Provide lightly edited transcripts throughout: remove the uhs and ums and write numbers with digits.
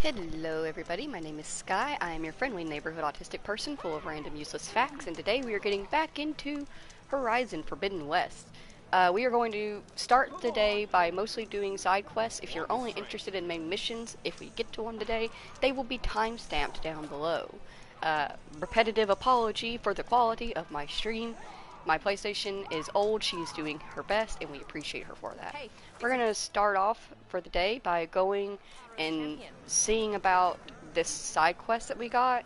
Hello everybody, my name is Sky. I am your friendly neighborhood autistic person full of random useless facts, and today we are getting back into Horizon Forbidden West. We are going to start the day by mostly doing side quests. If you're only interested in main missions, if we get to one today, they will be time-stamped down below. Repetitive apology for the quality of my stream. My PlayStation is old, she's doing her best, and we appreciate her for that. We're going to start off for the day by going and seeing about this side quest that we got.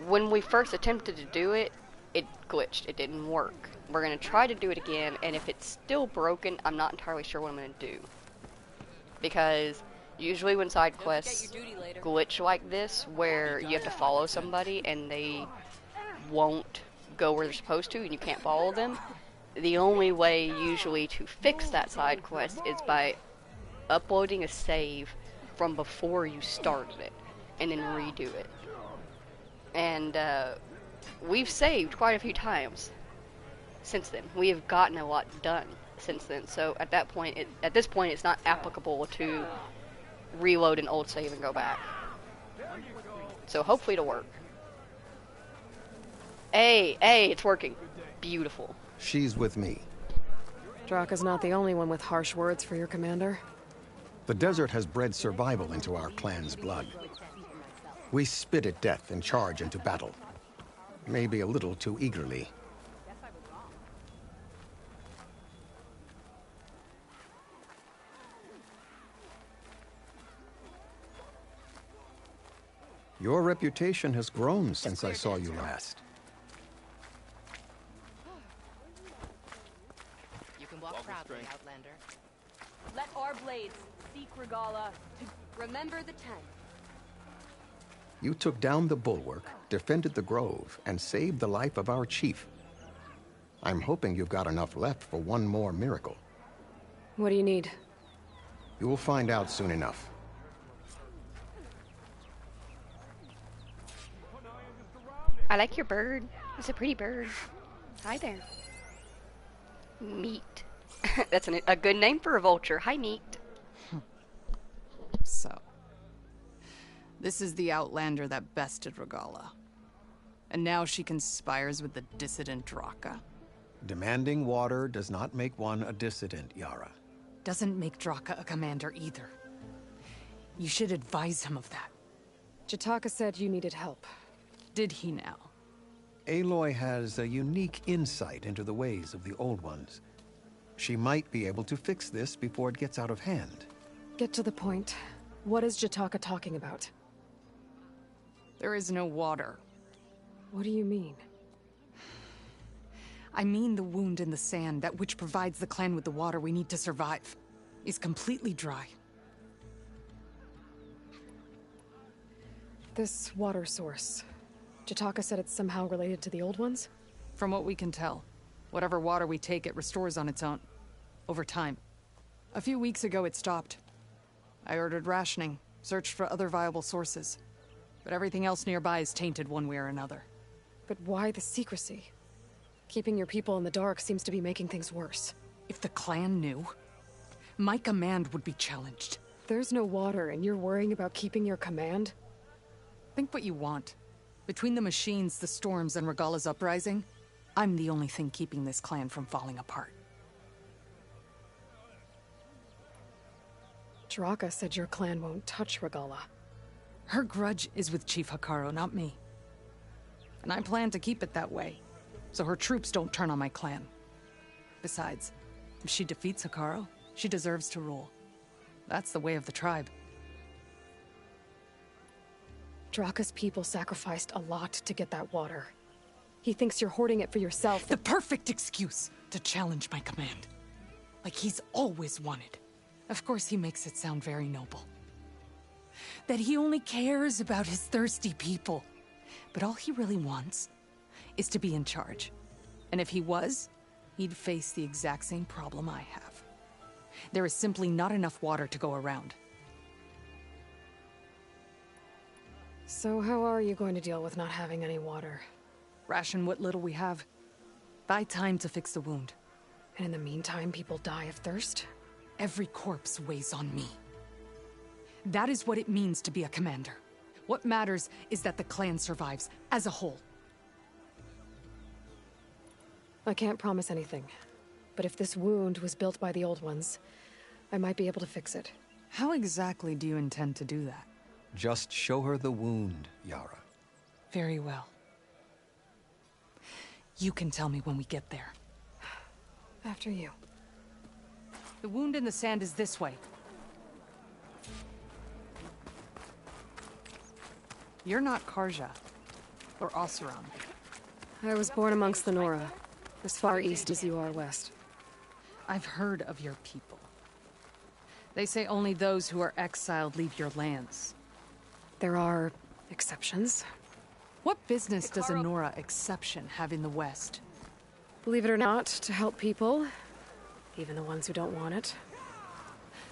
When we first attempted to do it, it glitched. It didn't work. We're going to try to do it again, and if it's still broken, I'm not entirely sure what I'm going to do. Because usually when side quests glitch like this, where you have to follow somebody and they won't go where they're supposed to and you can't follow them, the only way usually to fix that side quest is by uploading a save from before you started it and then redo it. And we've saved quite a few times since then. We have gotten a lot done since then, so at this point it's not applicable to reload an old save and go back. So hopefully it'll work. Hey, it's working. Beautiful. She's with me. Draka's not the only one with harsh words for your commander. The desert has bred survival into our clan's blood. We spit at death and charge into battle. Maybe a little too eagerly. Your reputation has grown since I saw you last. Proudly, Outlander. Let our blades seek Regala to remember the 10. You took down the bulwark, defended the grove, and saved the life of our chief. I'm hoping you've got enough left for one more miracle. What do you need? You will find out soon enough. I like your bird. It's a pretty bird. Hi there. Meat. That's a good name for a vulture. Hi, Meat. So, this is the Outlander that bested Regala. And now she conspires with the dissident Draka. Demanding water does not make one a dissident, Yara. Doesn't make Draka a commander either. You should advise him of that. Jataka said you needed help. Did he now? Aloy has a unique insight into the ways of the Old Ones. She might be able to fix this before it gets out of hand. Get to the point. What is Jataka talking about? There is no water. What do you mean? I mean the wound in the sand, that which provides the clan with the water we need to survive, is completely dry. This water source. Jataka said it's somehow related to the Old Ones? From what we can tell, whatever water we take, it restores on its own. Over time. A few weeks ago, it stopped. I ordered rationing, searched for other viable sources. But everything else nearby is tainted one way or another. But why the secrecy? Keeping your people in the dark seems to be making things worse. If the clan knew, my command would be challenged. There's no water and you're worrying about keeping your command? Think what you want. Between the machines, the storms, and Regala's uprising, I'm the only thing keeping this clan from falling apart. Draka said your clan won't touch Regala. Her grudge is with Chief Hekarro, not me. And I plan to keep it that way, so her troops don't turn on my clan. Besides, if she defeats Hekarro, she deserves to rule. That's the way of the tribe. Draka's people sacrificed a lot to get that water. He thinks you're hoarding it for yourself. The perfect excuse to challenge my command. Like he's always wanted. Of course he makes it sound very noble. That he only cares about his thirsty people. But all he really wants is to be in charge. And if he was, he'd face the exact same problem I have. There is simply not enough water to go around. So how are you going to deal with not having any water? Ration what little we have. Buy time to fix the wound. And in the meantime, people die of thirst? Every corpse weighs on me. That is what it means to be a commander. What matters is that the clan survives, as a whole. I can't promise anything. But if this wound was built by the old ones, I might be able to fix it. How exactly do you intend to do that? Just show her the wound, Yara. Very well. You can tell me when we get there. After you. The wound in the sand is this way. You're not Karja. Or Oseram. I was born amongst the Nora, as far east as you are west. I've heard of your people. They say only those who are exiled leave your lands. There are exceptions. What business does a Nora exception have in the West? Believe it or not, to help people, even the ones who don't want it.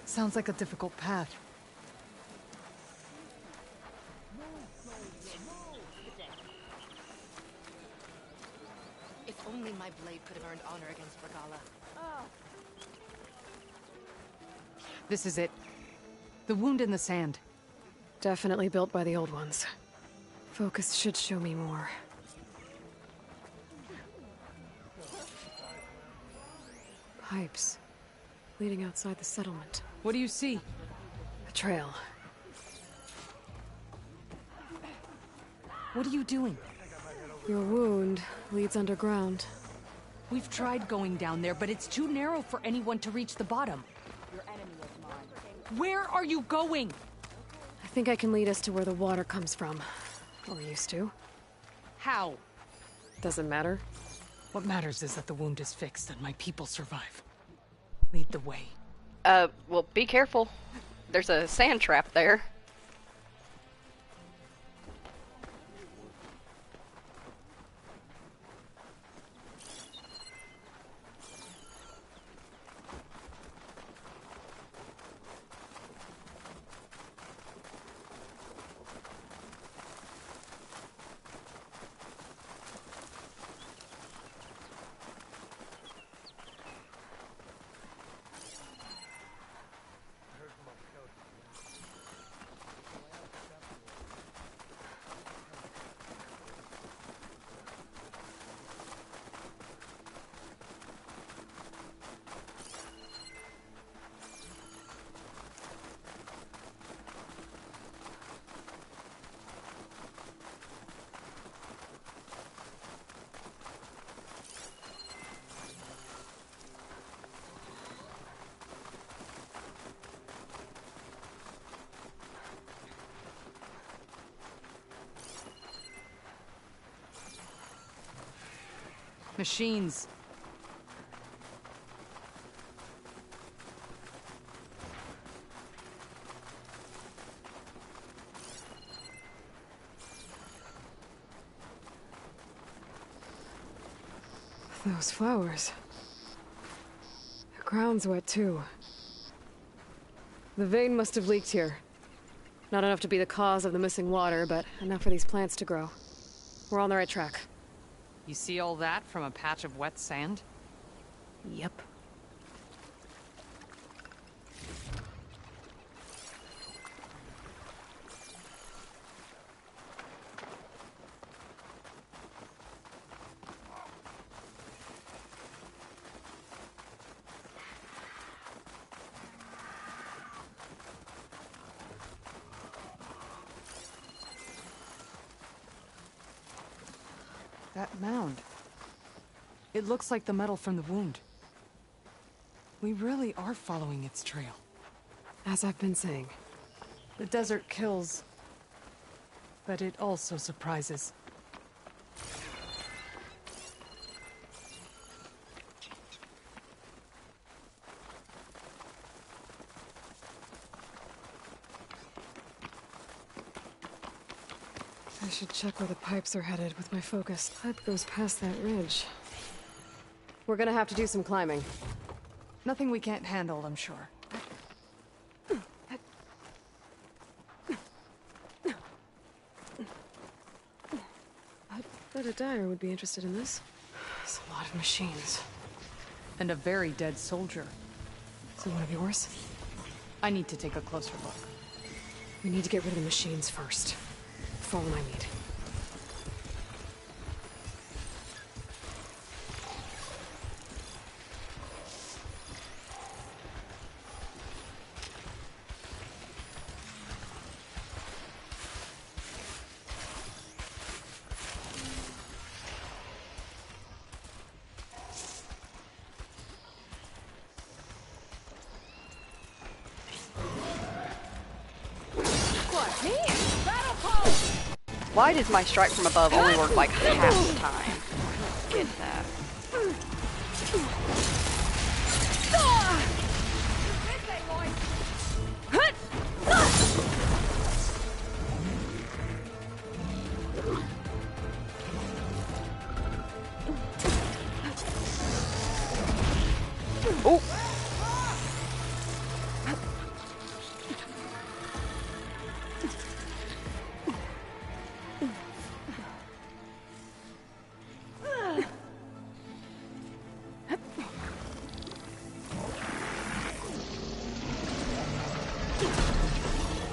Sounds like a difficult path. If only my blade could have earned honor against Regala. This is it. The wound in the sand. Definitely built by the old ones. Focus should show me more. Pipes. Leading outside the settlement. What do you see? A trail. What are you doing? Your wound leads underground. We've tried going down there, but it's too narrow for anyone to reach the bottom. Where are you going? I think I can lead us to where the water comes from. Or used to. How? Doesn't matter. What matters is that the wound is fixed and my people survive. Lead the way. Well, be careful. There's a sand trap there. Machines. Those flowers. The ground's wet too. The vein must have leaked here. Not enough to be the cause of the missing water, but enough for these plants to grow. We're on the right track. You see all that from a patch of wet sand? Yep. That mound. It looks like the metal from the wound. We really are following its trail. As I've been saying. The desert kills, but it also surprises. I should check where the pipes are headed with my focus. Pipe goes past that ridge. We're gonna have to do some climbing. Nothing we can't handle, I'm sure. I bet a dyer would be interested in this. It's a lot of machines. And a very dead soldier. So one of yours? I need to take a closer look. We need to get rid of the machines first. Follow my lead. Why does my strike from above only work like half the time? Get that. Oh!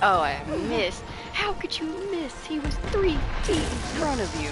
Oh, I missed. How could you miss? He was 3 feet in front of you.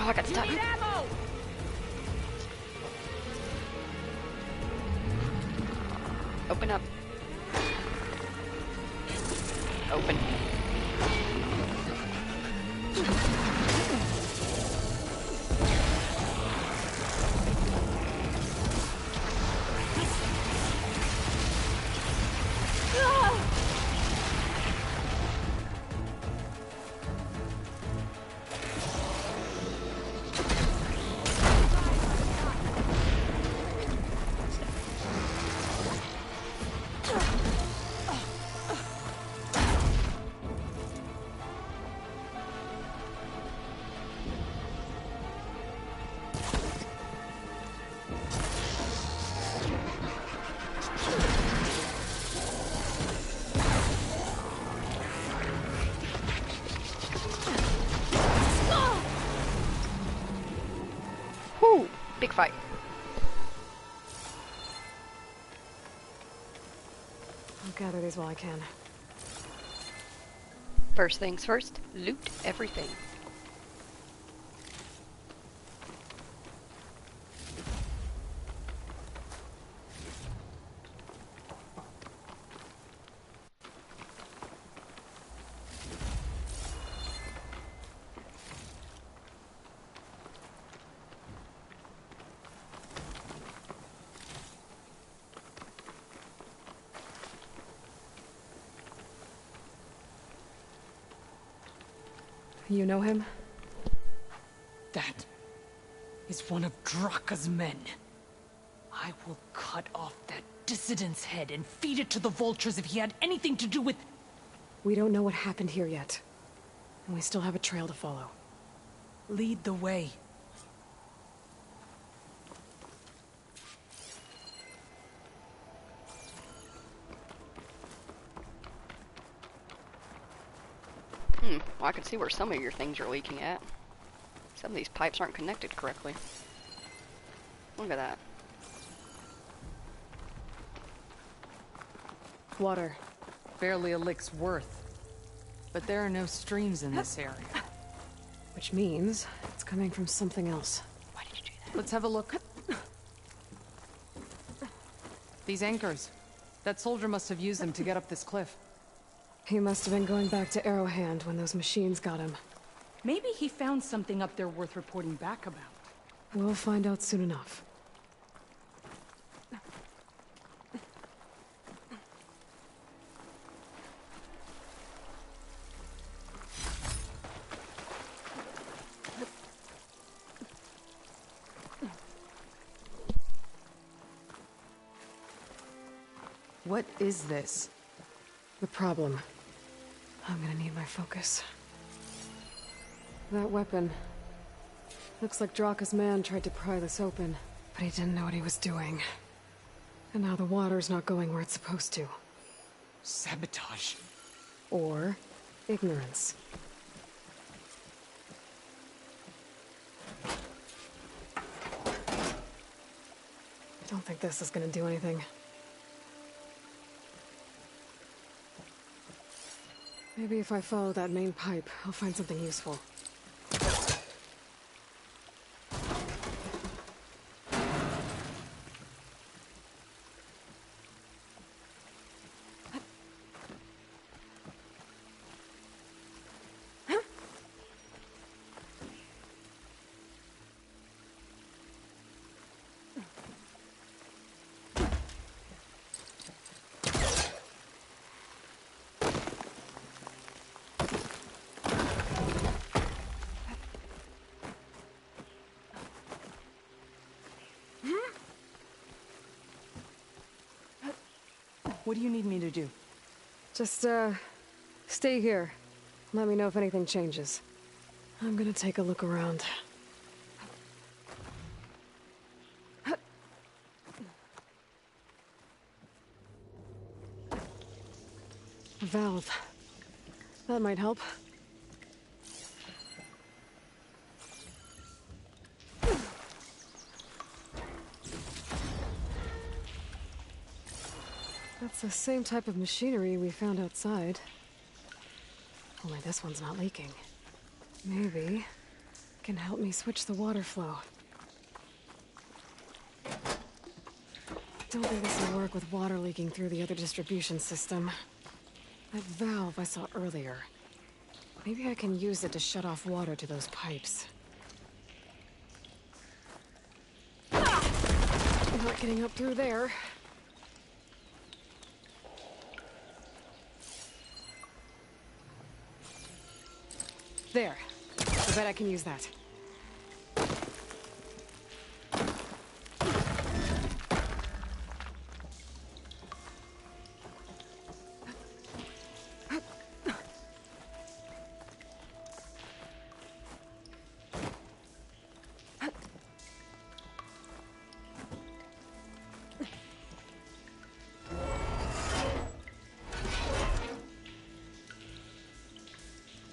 Oh, I got stuck. Open up. Open. Whoo! Big fight. I'll gather these while I can. First things first, loot everything. You know him? That is one of Draka's men. I will cut off that dissident's head and feed it to the vultures if he had anything to do with... We don't know what happened here yet. And we still have a trail to follow. Lead the way. Well, I can see where some of your things are leaking at. Some of these pipes aren't connected correctly. Look at that. Water. Barely a lick's worth. But there are no streams in this area. Which means it's coming from something else. Why did you do that? Let's have a look. These anchors. That soldier must have used them to get up this cliff. He must have been going back to Arrowhand when those machines got him. Maybe he found something up there worth reporting back about. We'll find out soon enough. What is this? The problem. I'm gonna need my focus. That weapon. Looks like Draka's man tried to pry this open, but he didn't know what he was doing. And now the water's not going where it's supposed to. Sabotage. Or ignorance. I don't think this is gonna do anything. Maybe if I follow that main pipe, I'll find something useful. What do you need me to do? Just, stay here. Let me know if anything changes. I'm gonna take a look around. A valve. That might help. That's the same type of machinery we found outside. Only this one's not leaking. Maybe it can help me switch the water flow. Don't think this will work with water leaking through the other distribution system. That valve I saw earlier. Maybe I can use it to shut off water to those pipes. Not getting up through there. There. I bet I can use that.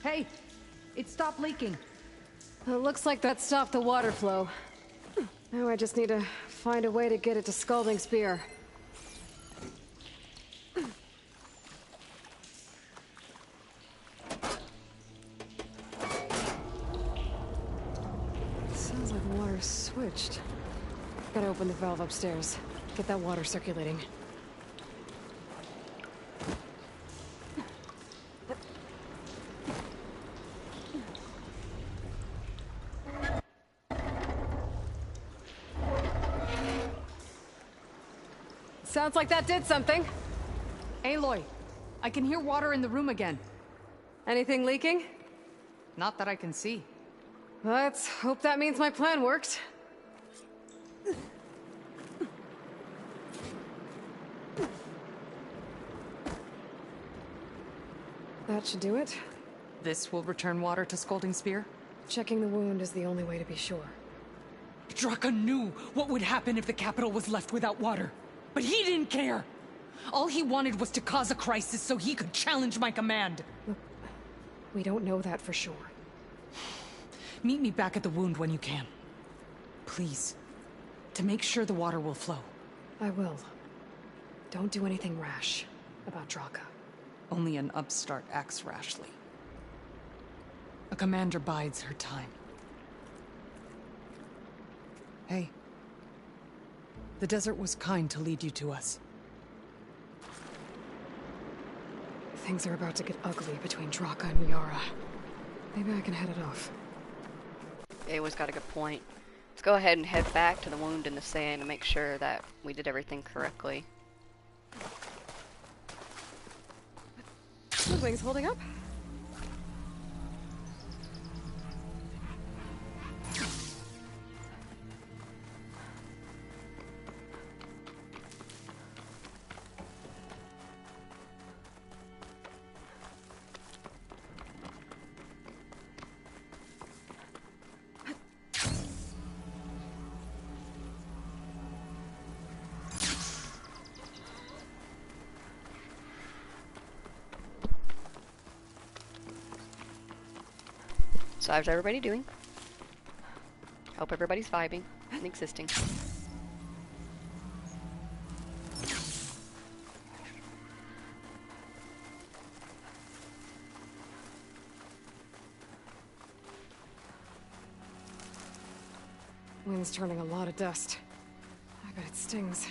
Hey! It stopped leaking. It looks like that stopped the water flow. Now I just need to find a way to get it to Scalding Spear. Sounds like the water's switched. Gotta open the valve upstairs. Get that water circulating. Sounds like that did something. Aloy, I can hear water in the room again. Anything leaking? Not that I can see. Let's hope that means my plan worked. That should do it. This will return water to Scalding Spear? Checking the wound is the only way to be sure. Draka knew what would happen if the capital was left without water. But he didn't care! All he wanted was to cause a crisis so he could challenge my command. Look, we don't know that for sure. Meet me back at the wound when you can. Please. To make sure the water will flow. I will. Don't do anything rash about Draka. Only an upstart acts rashly. A commander bides her time. Hey. The desert was kind to lead you to us. Things are about to get ugly between Draka and Yara. Maybe I can head it off. Awa's got a good point. Let's go ahead and head back to the wound in the sand and make sure that we did everything correctly. The wing's holding up. So how's everybody doing? Hope everybody's vibing and existing. Wind's turning a lot of dust. I bet it stings.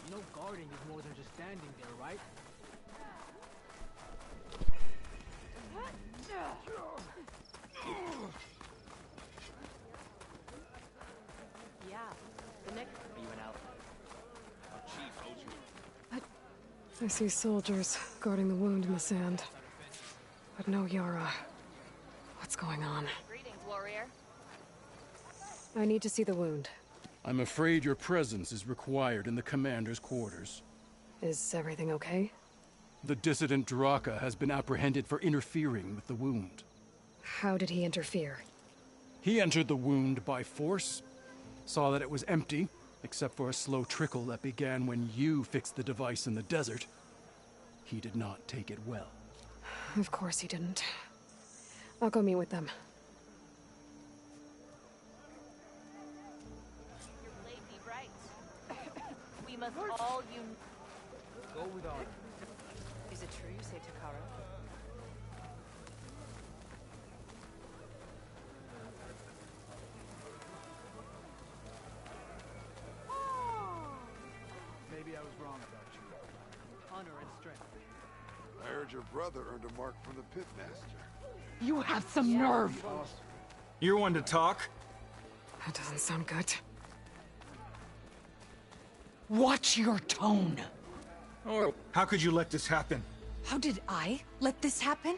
No guarding is more than just standing there, right? Yeah, the next... You went out. I see soldiers guarding the wound in the sand. But no Yara. What's going on? Greetings, warrior. I need to see the wound. I'm afraid your presence is required in the commander's quarters. Is everything okay? The dissident Draka has been apprehended for interfering with the wound. How did he interfere? He entered the wound by force, saw that it was empty, except for a slow trickle that began when you fixed the device in the desert. He did not take it well. Of course he didn't. I'll go meet with them. Your blade be bright. We must all Go with honor. Is it true you say Takara? Maybe I was wrong about you. Honor and strength. I heard your brother earned a mark from the pitmaster. You have some nerve! You're one to talk? That doesn't sound good. Watch your tone! Oh, how could you let this happen? How did I let this happen?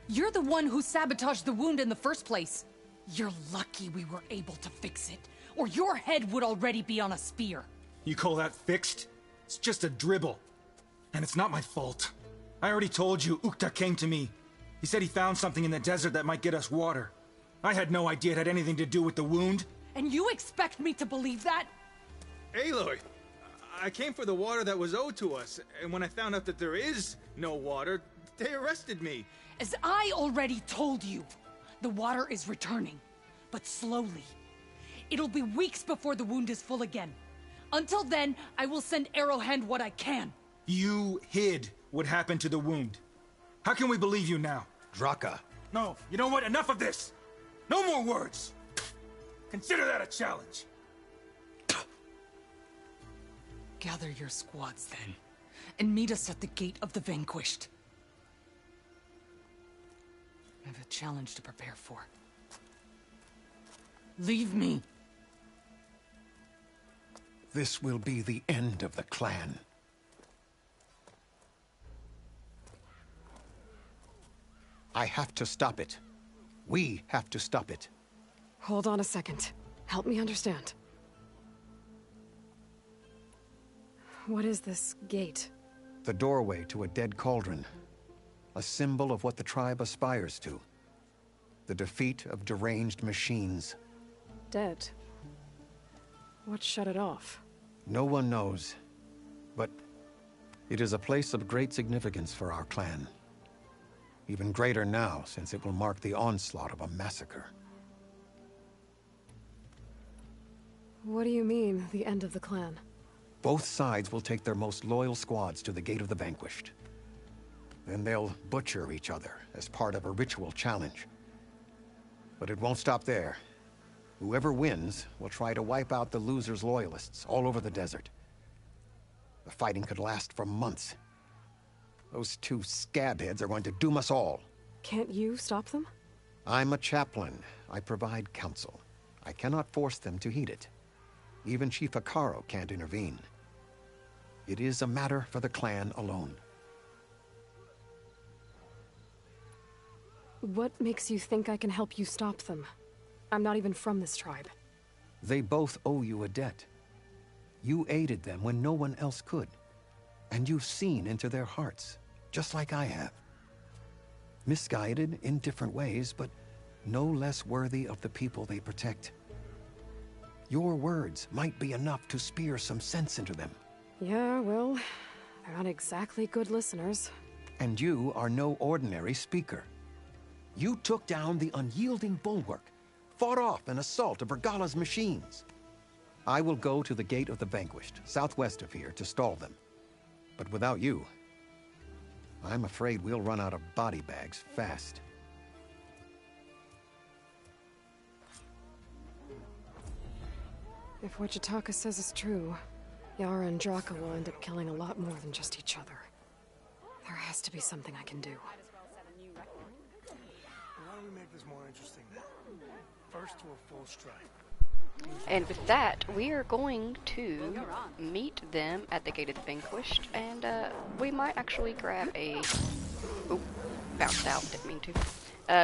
You're the one who sabotaged the wound in the first place. You're lucky we were able to fix it, or your head would already be on a spear. You call that fixed? It's just a dribble. And it's not my fault. I already told you, Ukta came to me. He said he found something in the desert that might get us water. I had no idea it had anything to do with the wound. And you expect me to believe that? Aloy, I came for the water that was owed to us, and when I found out that there is no water, they arrested me. As I already told you, the water is returning, but slowly. It'll be weeks before the wound is full again. Until then, I will send Arrowhand what I can. You hid what happened to the wound. How can we believe you now? Draka. No, you know what? Enough of this! No more words! Consider that a challenge. Gather your squads then, and meet us at the Gate of the Vanquished. I have a challenge to prepare for. Leave me. This will be the end of the clan. I have to stop it. We have to stop it. Hold on a second. Help me understand. What is this gate? The doorway to a dead cauldron. A symbol of what the tribe aspires to. The defeat of deranged machines. Dead. What shut it off? No one knows. But it is a place of great significance for our clan. Even greater now, since it will mark the onslaught of a massacre. What do you mean, the end of the clan? Both sides will take their most loyal squads to the Gate of the Vanquished. Then they'll butcher each other as part of a ritual challenge. But it won't stop there. Whoever wins will try to wipe out the loser's loyalists all over the desert. The fighting could last for months. Those two scabheads are going to doom us all. Can't you stop them? I'm a chaplain. I provide counsel. I cannot force them to heed it. Even Chief Akaro can't intervene. It is a matter for the clan alone. What makes you think I can help you stop them? I'm not even from this tribe. They both owe you a debt. You aided them when no one else could. And you've seen into their hearts, just like I have. Misguided in different ways, but no less worthy of the people they protect. Your words might be enough to spear some sense into them. Yeah, well, they're not exactly good listeners. And you are no ordinary speaker. You took down the unyielding bulwark, fought off an assault of Regala's machines. I will go to the Gate of the Vanquished, southwest of here, to stall them. But without you, I'm afraid we'll run out of body bags fast. If what Jataka says is true, Yara and Draka will end up killing a lot more than just each other. There has to be something I can do. Why don't we make this more interesting then? First to a full strike. And with that, we are going to meet them at the Gate of the Vanquished, and we might actually grab a... Oh, bounced out, didn't mean to.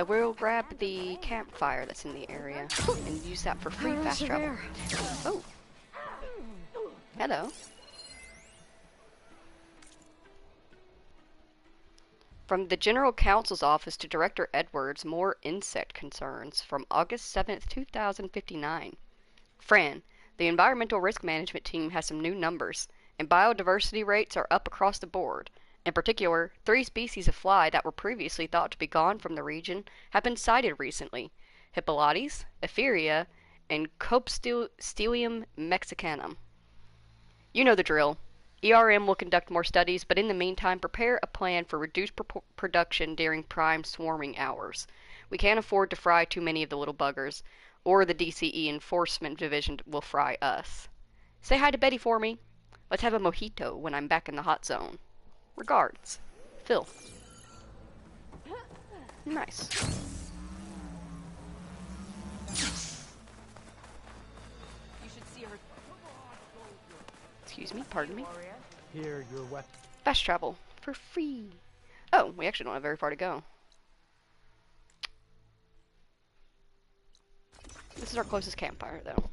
We'll grab the campfire that's in the area and use that for free fast travel. Oh. Hello. From the General Counsel's Office to Director Edwards, more insect concerns from August 7th, 2059. Fran, the Environmental Risk Management Team has some new numbers, and biodiversity rates are up across the board. In particular, 3 species of fly that were previously thought to be gone from the region have been sighted recently. Hippolytes, Epheria, and Copstelium mexicanum. You know the drill. ERM will conduct more studies, but in the meantime, prepare a plan for reduced production during prime swarming hours. We can't afford to fry too many of the little buggers, or the DCE Enforcement Division will fry us. Say hi to Betty for me. Let's have a mojito when I'm back in the hot zone. Regards, Phil. Nice. You should see her. Excuse me, pardon me. Here, your weapon. Fast travel for free. Oh, we actually don't have very far to go. This is our closest campfire, though.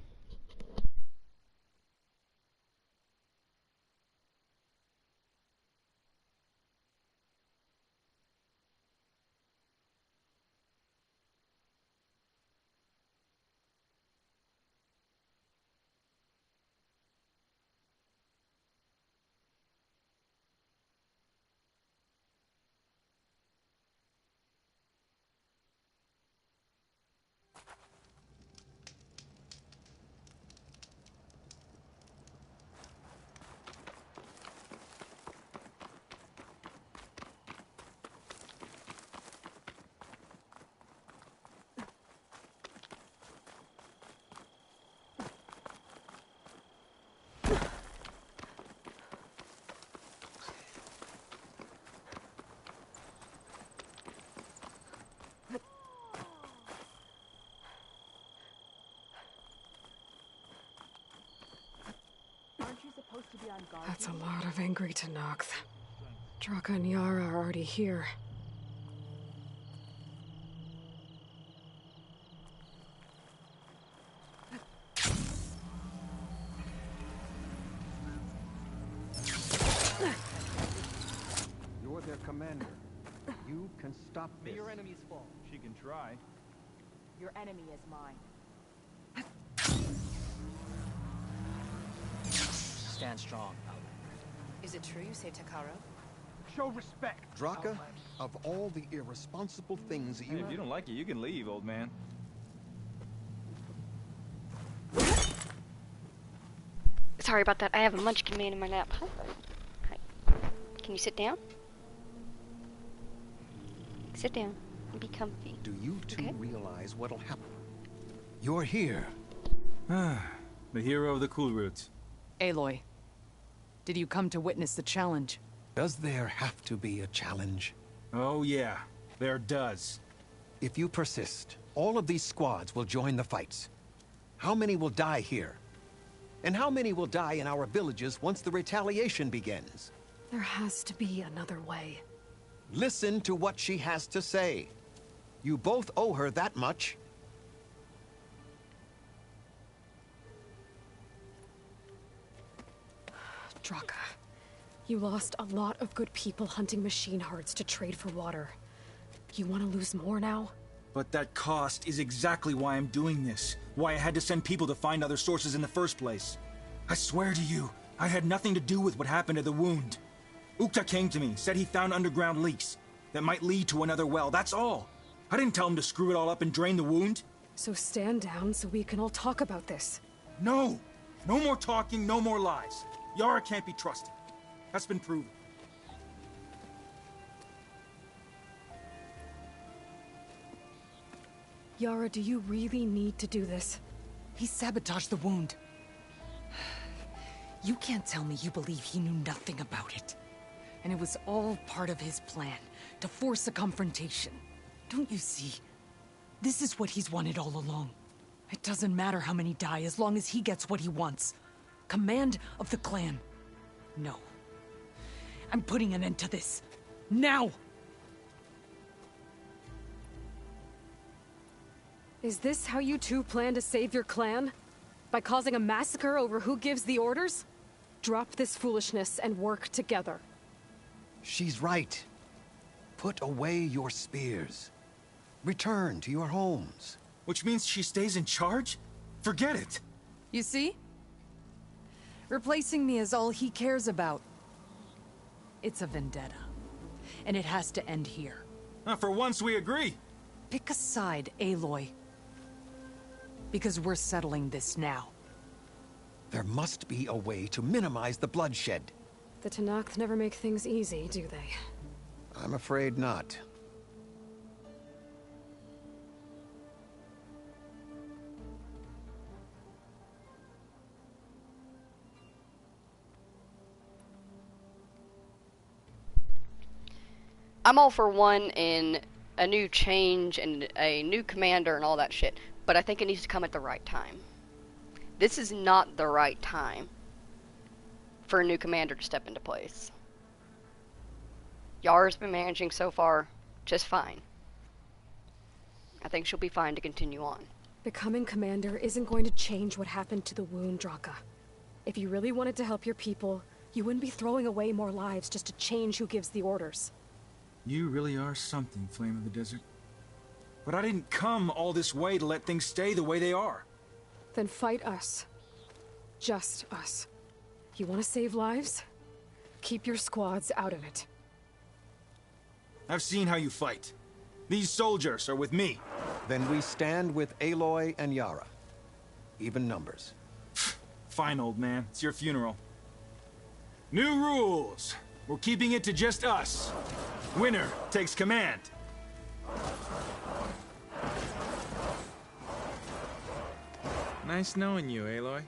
That's a lot of angry Tenakth. Draka and Yara are already here. and stop May this. your enemies fall. She can try. Your enemy is mine. Stand strong, Outlander. Is it true you say Takaro? Show respect. Draka, of all the irresponsible things that Hey, you... if you don't like it, you can leave, old man. Sorry about that. I have a munchkin man in my lap. Hi. Can you sit down? Sit down and be comfy. Do you two Okay. realize what'll happen? You're here. The hero of the Cool Roots. Aloy, did you come to witness the challenge? Does there have to be a challenge? Oh yeah, there does. If you persist, all of these squads will join the fights. How many will die here? And how many will die in our villages once the retaliation begins? There has to be another way. Listen to what she has to say. You both owe her that much. Draka, you lost a lot of good people hunting machine hearts to trade for water. You want to lose more now? But that cost is exactly why I'm doing this. Why I had to send people to find other sources in the first place. I swear to you, I had nothing to do with what happened to the wound. Ukta came to me, said he found underground leaks that might lead to another well, that's all. I didn't tell him to screw it all up and drain the wound. So stand down so we can all talk about this. No! No more talking, no more lies. Yara can't be trusted. That's been proven. Yara, do you really need to do this? He sabotaged the wound. You can't tell me you believe he knew nothing about it. And it was all part of his plan, to force a confrontation. Don't you see? This is what he's wanted all along. It doesn't matter how many die as long as he gets what he wants. Command of the clan. No. I'm putting an end to this. Now! Is this how you two plan to save your clan? By causing a massacre over who gives the orders? Drop this foolishness and work together. She's right. Put away your spears. Return to your homes. Which means she stays in charge? Forget it. You see? Replacing me is all he cares about. It's a vendetta. And it has to end here. For once we agree. Pick a side, Aloy. Because we're settling this now. There must be a way to minimize the bloodshed. The Tanakh never make things easy, do they? I'm afraid not. I'm all for one in a new change and a new commander and all that shit, but I think it needs to come at the right time. This is not the right time for a new commander to step into place. Yara's been managing so far just fine. I think she'll be fine to continue on. Becoming commander isn't going to change what happened to the wound, Draka. If you really wanted to help your people, you wouldn't be throwing away more lives just to change who gives the orders. You really are something, Flame of the Desert. But I didn't come all this way to let things stay the way they are. Then fight us. Just us. You want to save lives? Keep your squads out of it. I've seen how you fight. These soldiers are with me. Then we stand with Aloy and Yara. Even numbers. Fine, old man. It's your funeral. New rules. We're keeping it to just us. Winner takes command. Nice knowing you, Aloy.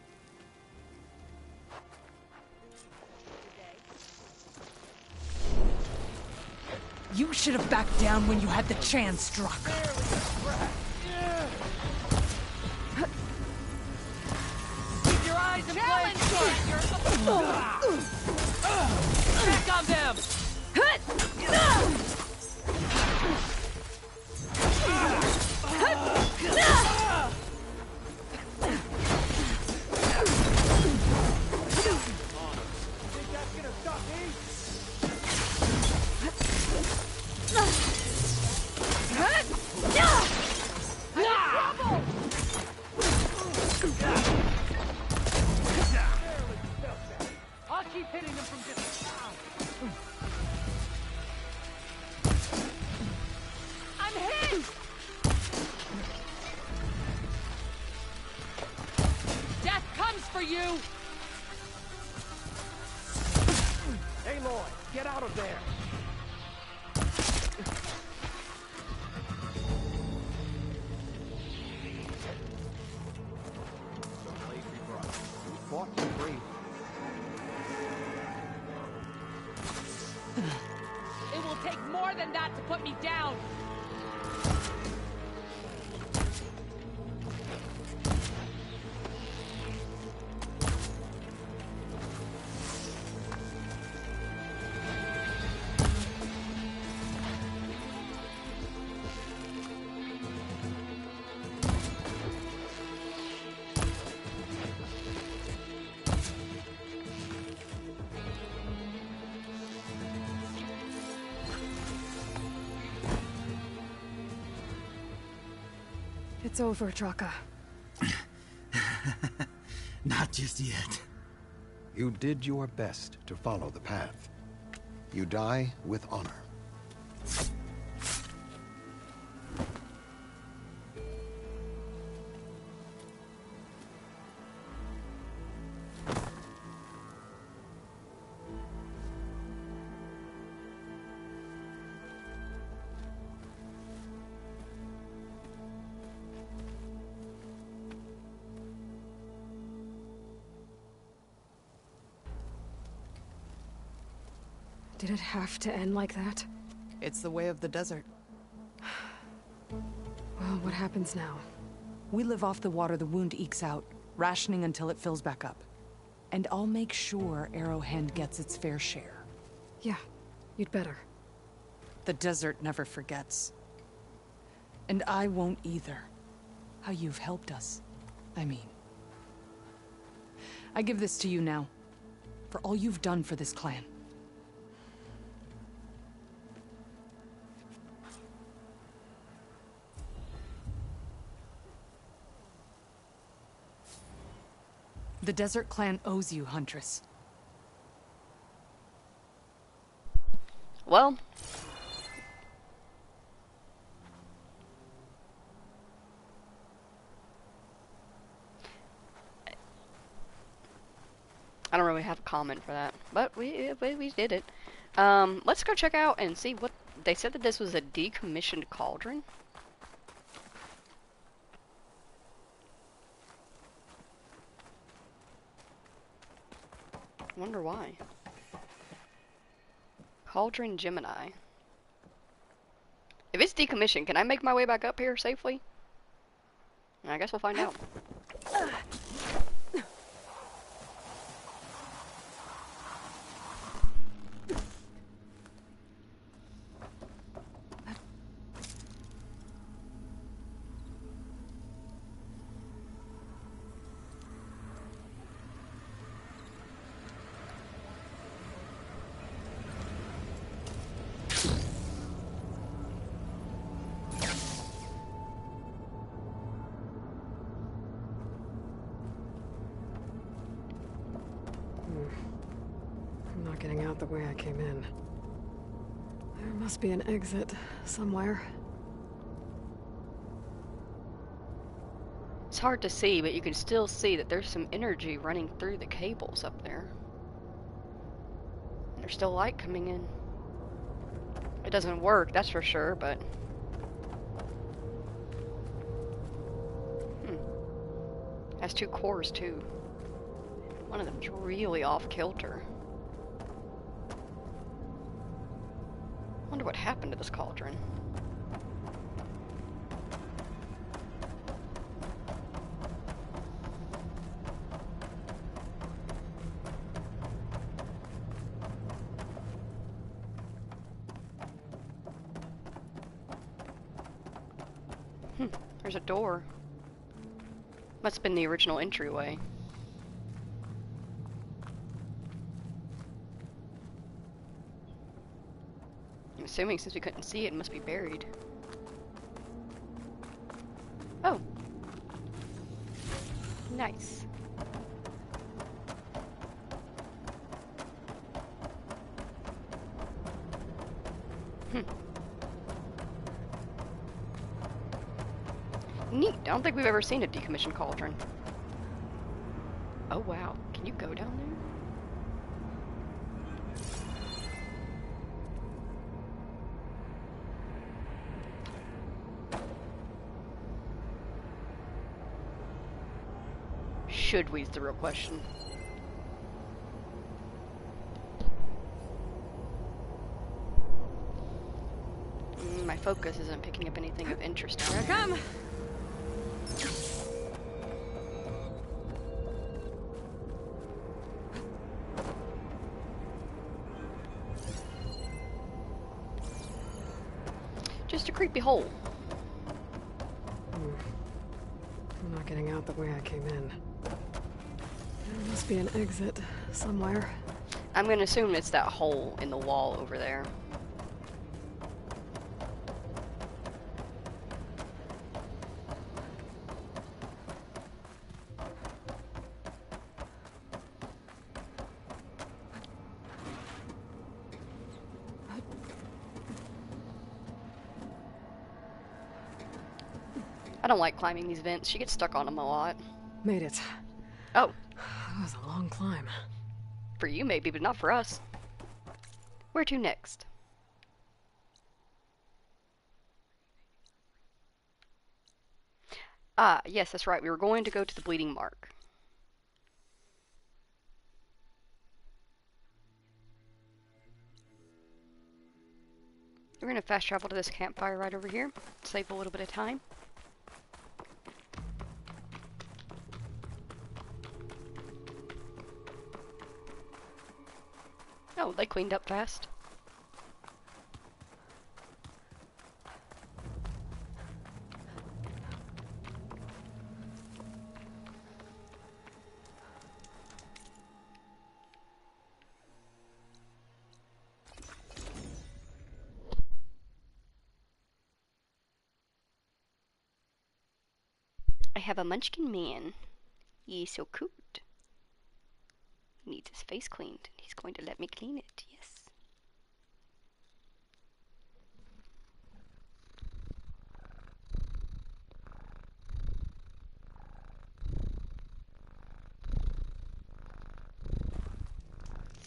You should have backed down when you had the chance, Draka. Keep your eyes and blades sharp. Back on them. Think that's gonna stop me? hitting him from distance. I'm hit! Death comes for you! Aloy, get out of there! Fought bravely. It will take more than that to put me down! It's over, Draka. Not just yet. You did your best to follow the path. You die with honor. Did it have to end like that? It's the way of the desert. Well, what happens now? We live off the water the wound ekes out, rationing until it fills back up. And I'll make sure Arrowhand gets its fair share. Yeah, you'd better. The desert never forgets. And I won't either. How you've helped us, I mean. I give this to you now, for all you've done for this clan. The Desert Clan owes you, Huntress. Well, I don't really have a comment for that, but we did it. Let's go check out and see what they said, that this was a decommissioned cauldron. Wonder why. Cauldron Gemini. If it's decommissioned, can I make my way back up here safely? I guess we'll find out. I'm not getting out the way I came in. There must be an exit somewhere. It's hard to see, but you can still see that there's some energy running through the cables up there. And there's still light coming in. It doesn't work, that's for sure, but... Has two cores, too. One of them's really off-kilter. Wonder what happened to this cauldron. There's a door. Must have been the original entryway. I'm assuming since we couldn't see it, it must be buried. Oh. Nice. don't think we've ever seen a decommissioned cauldron. Oh wow, can you go down there? Should we is the real question. My focus isn't picking up anything of interest. Here I come! Just a creepy hole. I'm not getting out the way I came in. There must be an exit somewhere. I'm gonna assume it's that hole in the wall over there. I don't like climbing these vents. She gets stuck on them a lot. Made it. Oh, That was a long climb. for you maybe, but not for us. Where to next? Ah, yes, that's right. We were going to go to the Bleeding Mark. We're going to fast travel to this campfire right over here. Save a little bit of time. Oh, they cleaned up fast. I have a munchkin man. He is so cute. He needs his face cleaned. He's going to let me clean it, yes.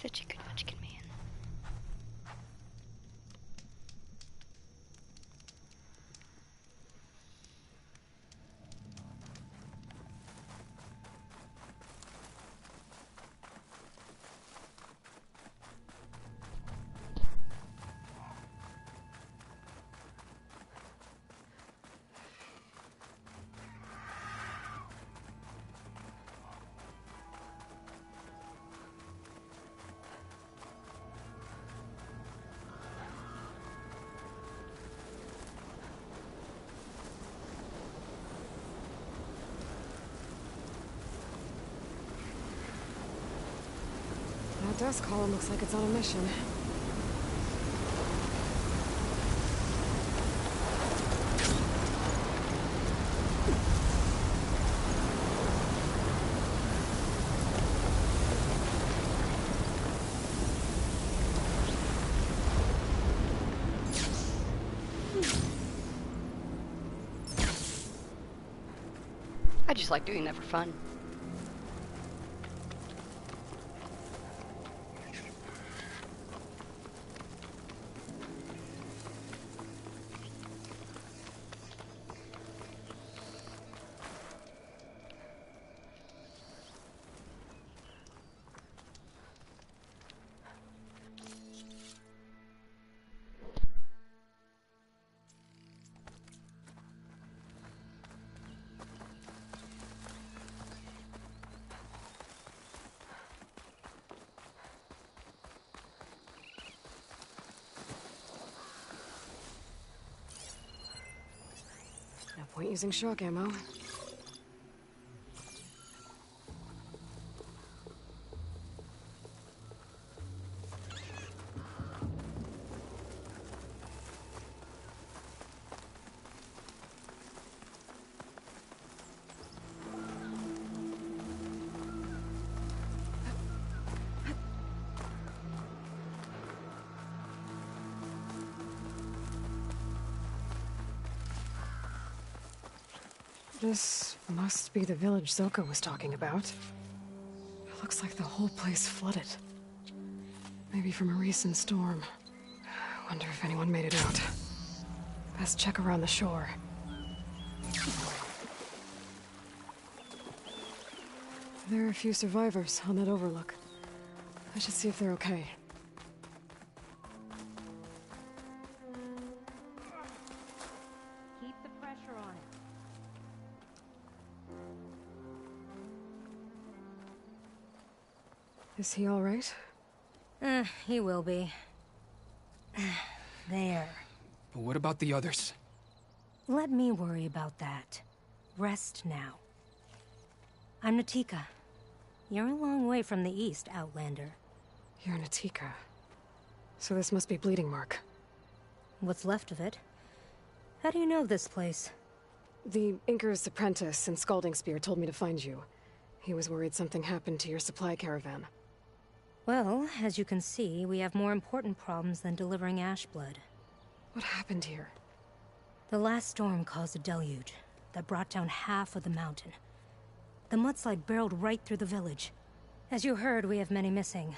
Such a good munchkin man. That dust column looks like it's on a mission. I just like doing that for fun. No point using shock ammo. This must be the village Zoka was talking about. It looks like the whole place flooded. Maybe from a recent storm. Wonder if anyone made it out. Best check around the shore. There are a few survivors on that overlook. I should see if they're okay. Keep the pressure on it. Is he all right? He will be. There. But what about the others? Let me worry about that. Rest now. I'm Natika. You're a long way from the east, Outlander. You're Natika. So this must be Bleeding Mark. What's left of it? How do you know this place? The Inker's apprentice in Scalding Spear told me to find you. He was worried something happened to your supply caravan. Well, as you can see, we have more important problems than delivering Ashblood. What happened here? The last storm caused a deluge that brought down half of the mountain. The mudslide barreled right through the village. As you heard, we have many missing.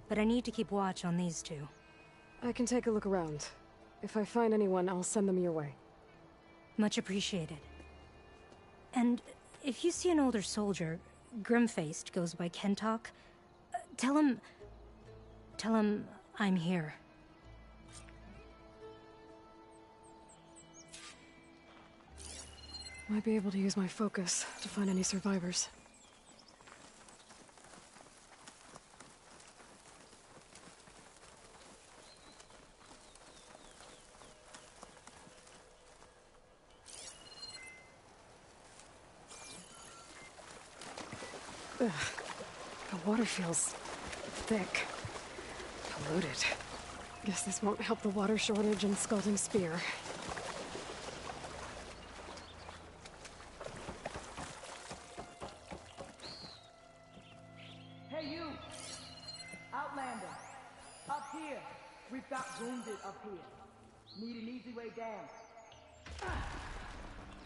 But I need to keep watch on these two. I can take a look around. If I find anyone, I'll send them your way. Much appreciated. And if you see an older soldier, grim-faced, goes by Kentok, tell him I'm here. Might be able to use my focus to find any survivors. Ugh. The water feels thick. Polluted. Guess this won't help the water shortage in Scalding Spear. Hey, you! Outlander! Up here! We've got wounded up here. Need an easy way down.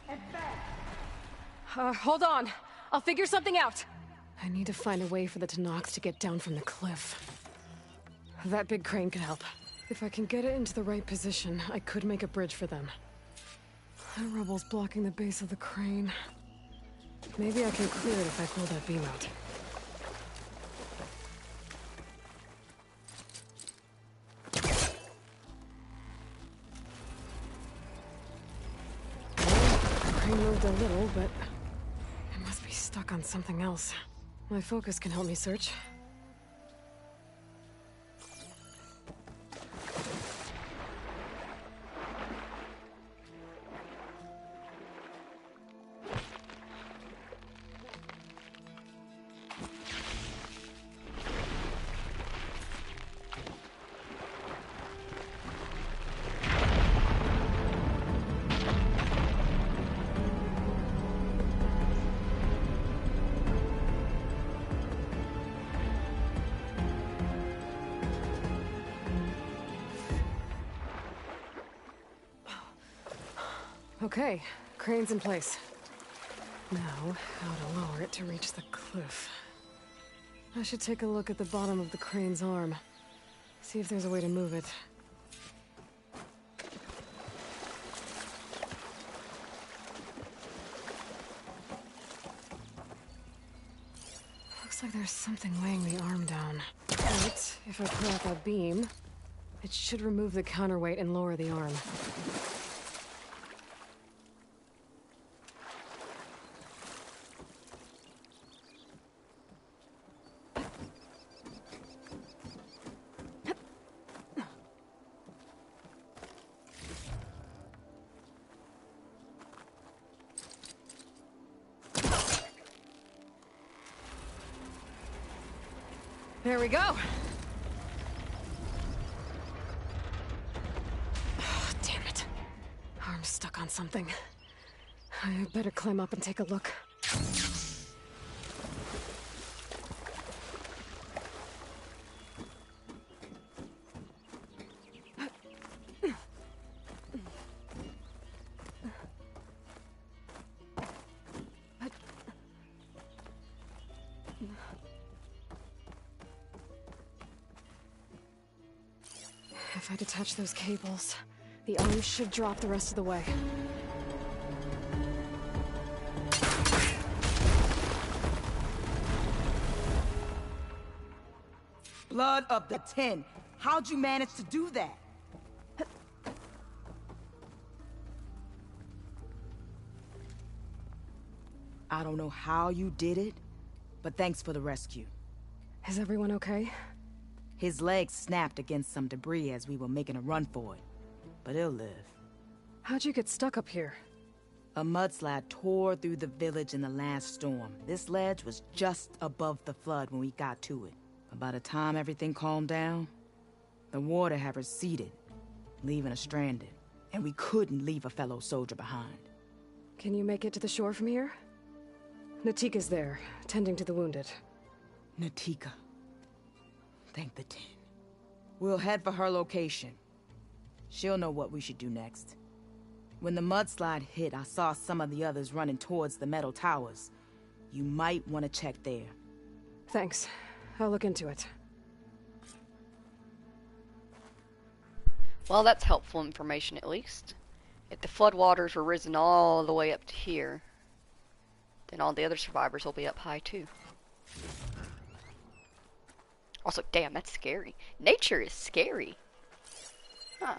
And fast! Hold on. I'll figure something out. I need to find a way for the Tanox to get down from the cliff. That big crane could help. If I can get it into the right position, I could make a bridge for them. That rubble's blocking the base of the crane. Maybe I can clear it if I pull that beam out. The crane moved a little, but it must be stuck on something else. My focus can help me search. Okay, crane's in place. Now, how to lower it to reach the cliff. I should take a look at the bottom of the crane's arm. See if there's a way to move it. Looks like there's something weighing the arm down. But if I pull out that beam, it should remove the counterweight and lower the arm. There we go! Oh, damn it. Arm's stuck on something. I better climb up and take a look. If I detach those cables, the arm should drop the rest of the way. Blood of the 10. How'd you manage to do that? I don't know how you did it, but thanks for the rescue. Is everyone okay? His legs snapped against some debris as we were making a run for it, but he'll live. How'd you get stuck up here? A mudslide tore through the village in the last storm. This ledge was just above the flood when we got to it. But by the time everything calmed down, the water had receded, leaving us stranded. And we couldn't leave a fellow soldier behind. Can you make it to the shore from here? Natika's there, tending to the wounded. Natika. Thank the 10. We'll head for her location. She'll know what we should do next. When the mudslide hit, I saw some of the others running towards the metal towers. You might want to check there. Thanks. I'll look into it. Well, that's helpful information at least. If the floodwaters were risen all the way up to here, then all the other survivors will be up high too. Also, damn, that's scary. Nature is scary. Huh.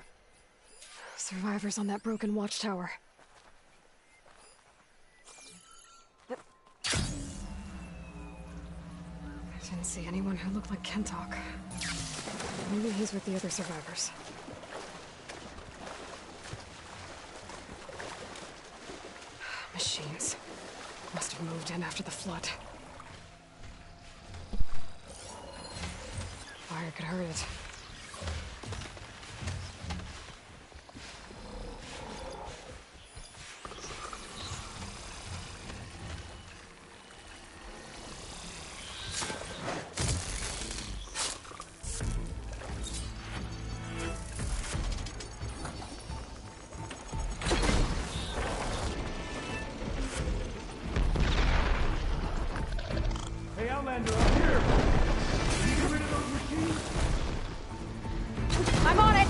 Survivors on that broken watchtower. I didn't see anyone who looked like Kentok. Maybe he's with the other survivors. Machines. Must have moved in after the flood. Fire could hurt it. Hey, Outlander, up here! Can you get rid of those machines? I'm on it!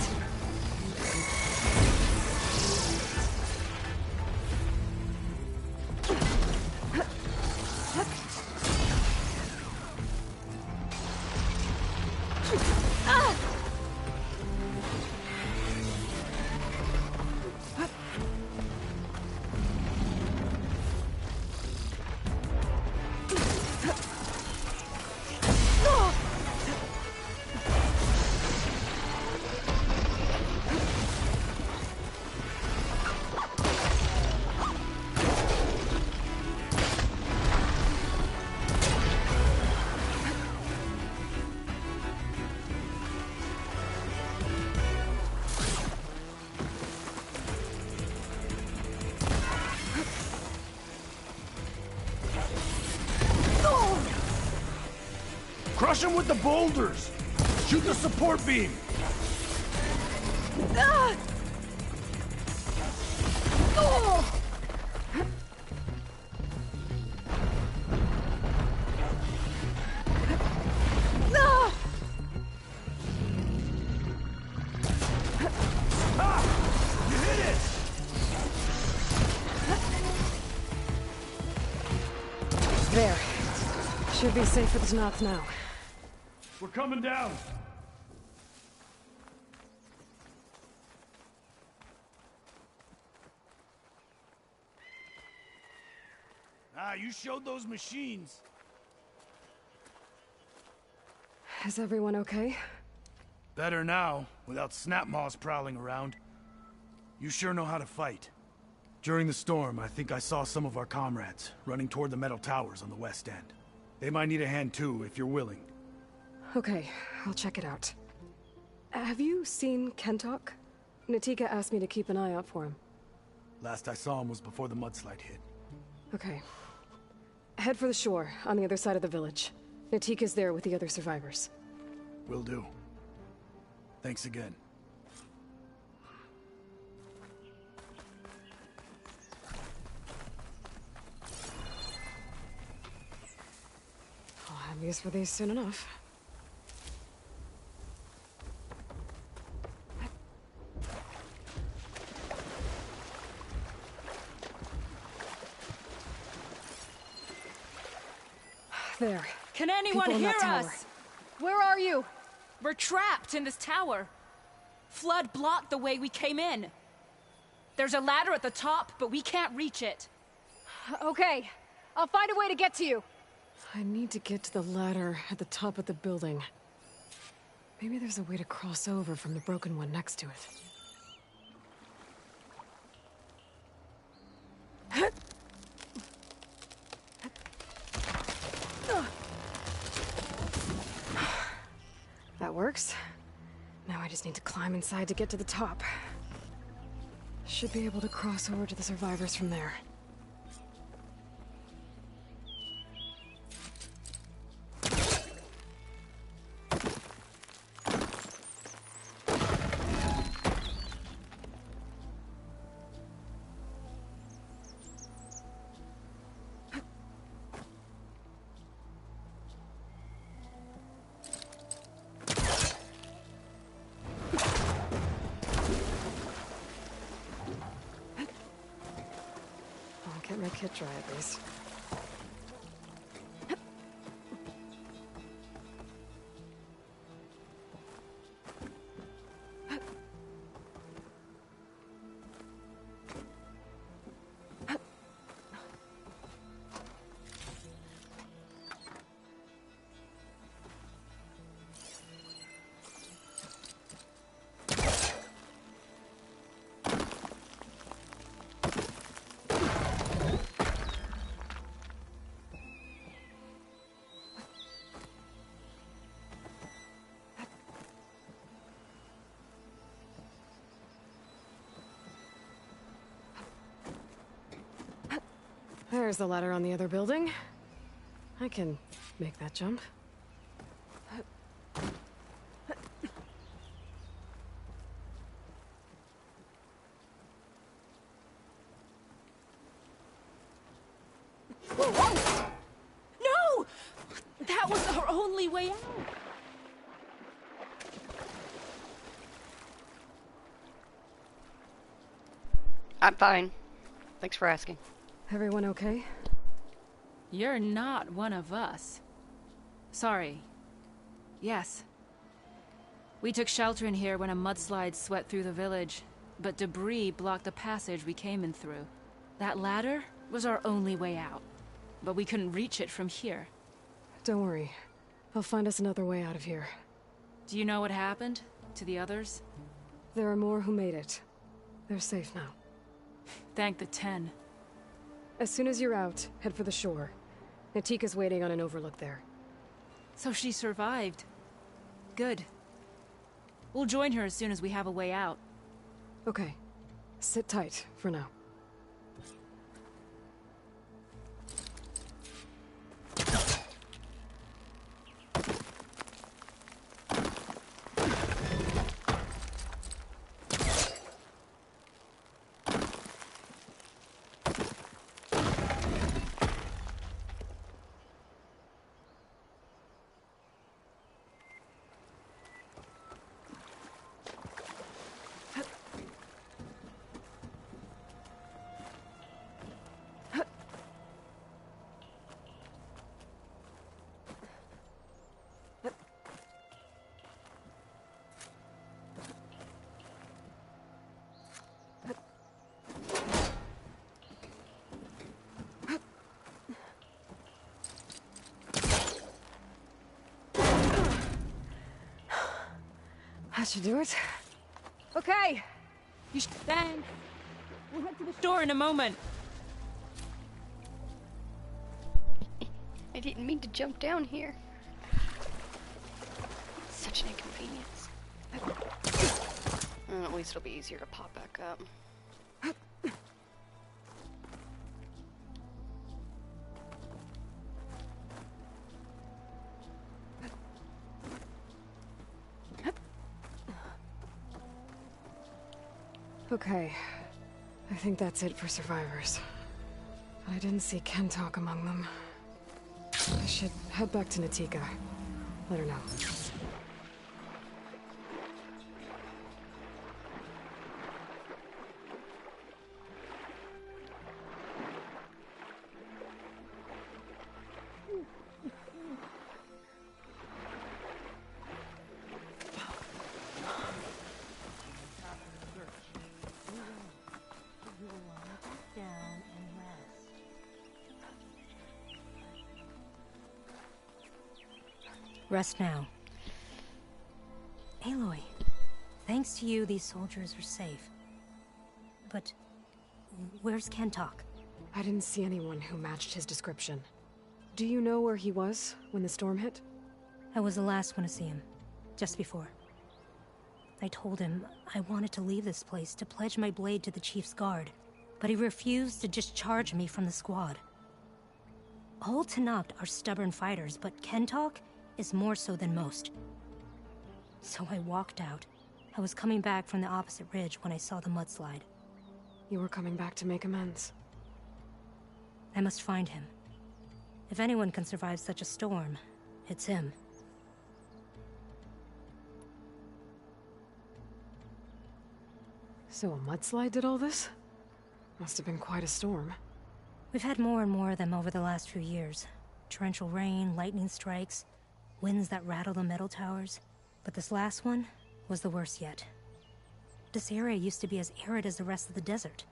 Crush him with the boulders! Shoot the support beam! You hit it! There. Should be safe for the Tanakh now. We're coming down! You showed those machines. Is everyone okay? Better now, without snapmaws prowling around. You sure know how to fight. During the storm, I think I saw some of our comrades running toward the metal towers on the west end. They might need a hand too, if you're willing. Okay, I'll check it out. Have you seen Kentok? Natika asked me to keep an eye out for him. Last I saw him was before the mudslide hit. Okay. Head for the shore, on the other side of the village. Natika's there with the other survivors. Will do. Thanks again. I'll have use for these soon enough. There. Can anyone People in hear that tower. us? Where are you? We're trapped in this tower. Flood blocked the way we came in. There's a ladder at the top, but we can't reach it. Okay. I'll find a way to get to you. I need to get to the ladder at the top of the building. Maybe there's a way to cross over from the broken one next to it. That works. Now I just need to climb inside to get to the top. Should be able to cross over to the survivors from there. Get my kit dry at least. There's the ladder on the other building. I can make that jump. No! That was our only way out. I'm fine. Thanks for asking. Everyone okay? You're not one of us. Sorry. Yes. We took shelter in here when a mudslide swept through the village, but debris blocked the passage we came in through. That ladder was our only way out, but we couldn't reach it from here. Don't worry. I'll find us another way out of here. Do you know what happened to the others? There are more who made it. They're safe now. Thank the 10. As soon as you're out, head for the shore. Natika's waiting on an overlook there. So she survived. Good. We'll join her as soon as we have a way out. Okay. Sit tight for now. That should do it. Okay. You should thank. We'll head to the store in a moment. I didn't mean to jump down here. Such an inconvenience. At least it'll be easier to pop back up. Okay. I think that's it for survivors. But I didn't see Kentalk among them. I should head back to Natika. Let her know. Rest now. Aloy, thanks to you, these soldiers are safe. But where's Kentok? I didn't see anyone who matched his description. Do you know where he was when the storm hit? I was the last one to see him, just before. I told him I wanted to leave this place to pledge my blade to the Chief's guard, but he refused to discharge me from the squad. All Tenakth are stubborn fighters, but Kentok is more so than most. So I walked out. I was coming back from the opposite ridge when I saw the mudslide. You were coming back to make amends. I must find him. If anyone can survive such a storm, it's him. So a mudslide did all this? Must have been quite a storm. We've had more and more of them over the last few years. Torrential rain, lightning strikes, winds that rattle the metal towers. But this last one was the worst yet. This area used to be as arid as the rest of the desert.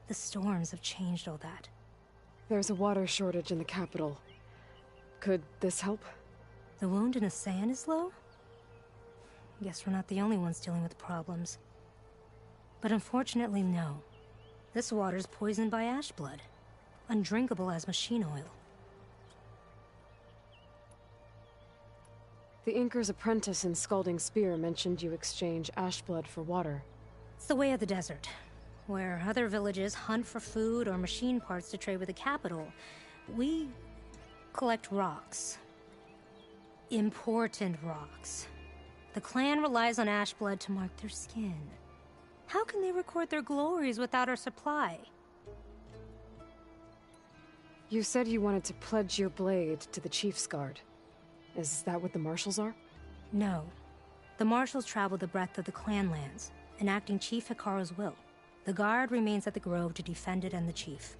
The storms have changed all that. There's a water shortage in the capital. Could this help? The wound in the sand is low? Guess we're not the only ones dealing with problems. But unfortunately, no. This water's poisoned by ash blood. Undrinkable as machine oil. The Inker's apprentice in Scalding Spear mentioned you exchange ash blood for water. It's the way of the desert. Where other villages hunt for food or machine parts to trade with the capital, we collect rocks. Important rocks. The clan relies on ash blood to mark their skin. How can they record their glories without our supply? You said you wanted to pledge your blade to the Chief's Guard. Is that what the Marshals are? No. The Marshals travel the breadth of the clan lands, enacting Chief Hikaru's will. The Guard remains at the Grove to defend it and the Chief.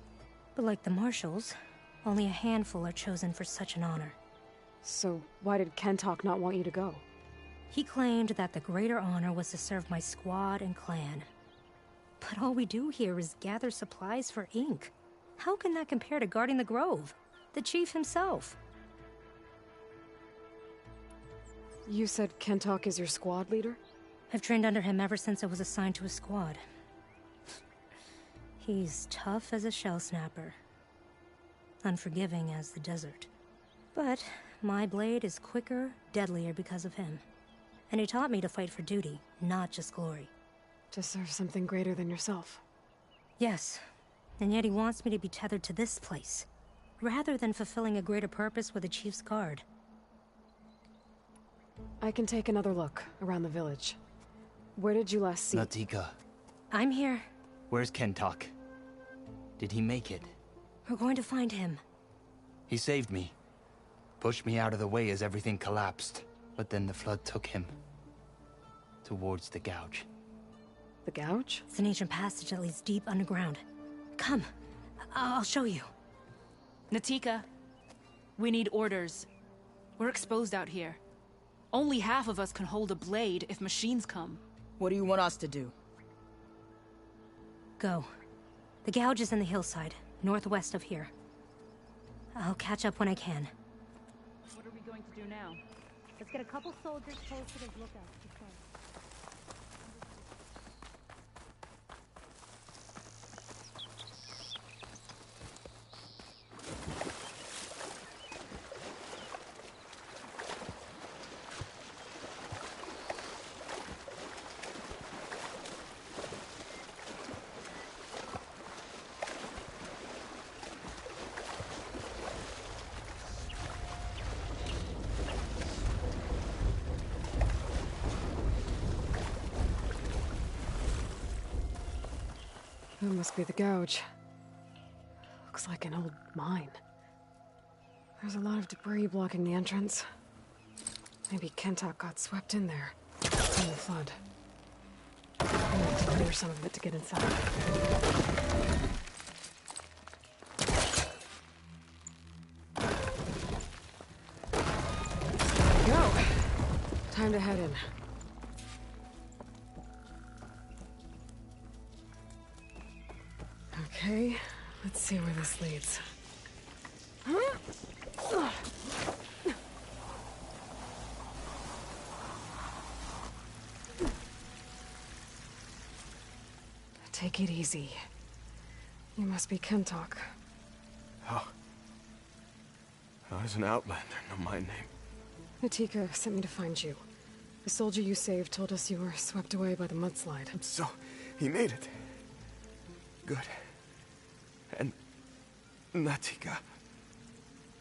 But like the Marshals, only a handful are chosen for such an honor. So why did Kentok not want you to go? He claimed that the greater honor was to serve my squad and clan. But all we do here is gather supplies for ink. How can that compare to guarding the Grove? The Chief himself. You said Kentok is your squad leader? I've trained under him ever since I was assigned to a squad. He's tough as a shell snapper. Unforgiving as the desert. But my blade is quicker, deadlier because of him. And he taught me to fight for duty, not just glory. To serve something greater than yourself. Yes, and yet he wants me to be tethered to this place, rather than fulfilling a greater purpose with the Chief's Guard. I can take another look around the village. Where did you last see? Natika. I'm here. Where's Kentok? Did he make it? We're going to find him. He saved me. Pushed me out of the way as everything collapsed. But then the flood took him. Towards the gouge. The gouge? It's an ancient passage that leads deep underground. Come. I'll show you. Natika, we need orders. We're exposed out here. Only half of us can hold a blade if machines come. What do you want us to do? Go. The gouge is in the hillside, northwest of here. I'll catch up when I can. What are we going to do now? Let's get a couple soldiers posted as lookouts. That must be the gouge. Looks like an old mine. There's a lot of debris blocking the entrance. Maybe Kentok got swept in there in the flood. I need to clear some of it to get inside. Go! Time to head in. Okay, let's see where this leads. Take it easy. You must be Kentok. How does an outlander know my name? Natika sent me to find you. The soldier you saved told us you were swept away by the mudslide. So, he made it. Good. And Natika,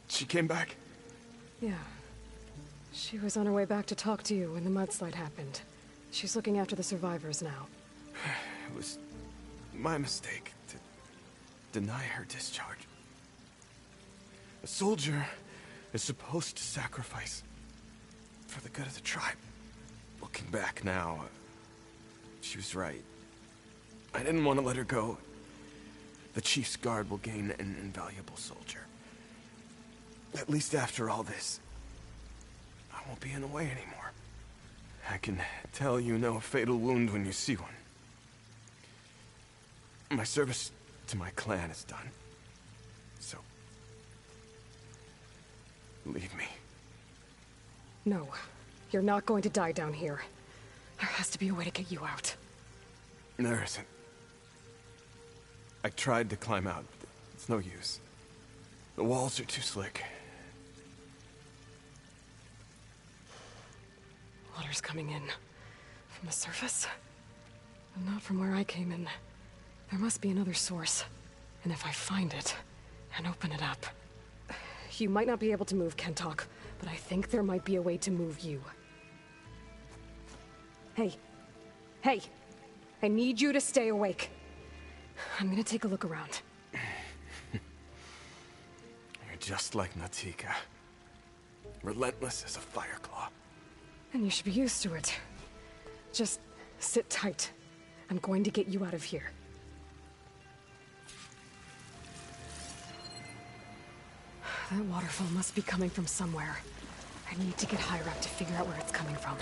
she came back? Yeah. She was on her way back to talk to you when the mudslide happened. She's looking after the survivors now. It was my mistake to deny her discharge. A soldier is supposed to sacrifice for the good of the tribe. Looking back now, she was right. I didn't want to let her go. The chief's guard will gain an invaluable soldier. At least after all this, I won't be in the way anymore. I can tell you know a fatal wound when you see one. My service to my clan is done. So, leave me. No, you're not going to die down here. There has to be a way to get you out. There isn't. I tried to climb out, but it's no use. The walls are too slick. Water's coming in. From the surface? But not from where I came in. There must be another source. And if I find it, and open it up... You might not be able to move Kentok, but I think there might be a way to move you. Hey. Hey! I need you to stay awake. I'm gonna take a look around. You're just like Natika. Relentless as a fireclaw. And you should be used to it. Just sit tight. I'm going to get you out of here. That waterfall must be coming from somewhere. I need to get higher up to figure out where it's coming from.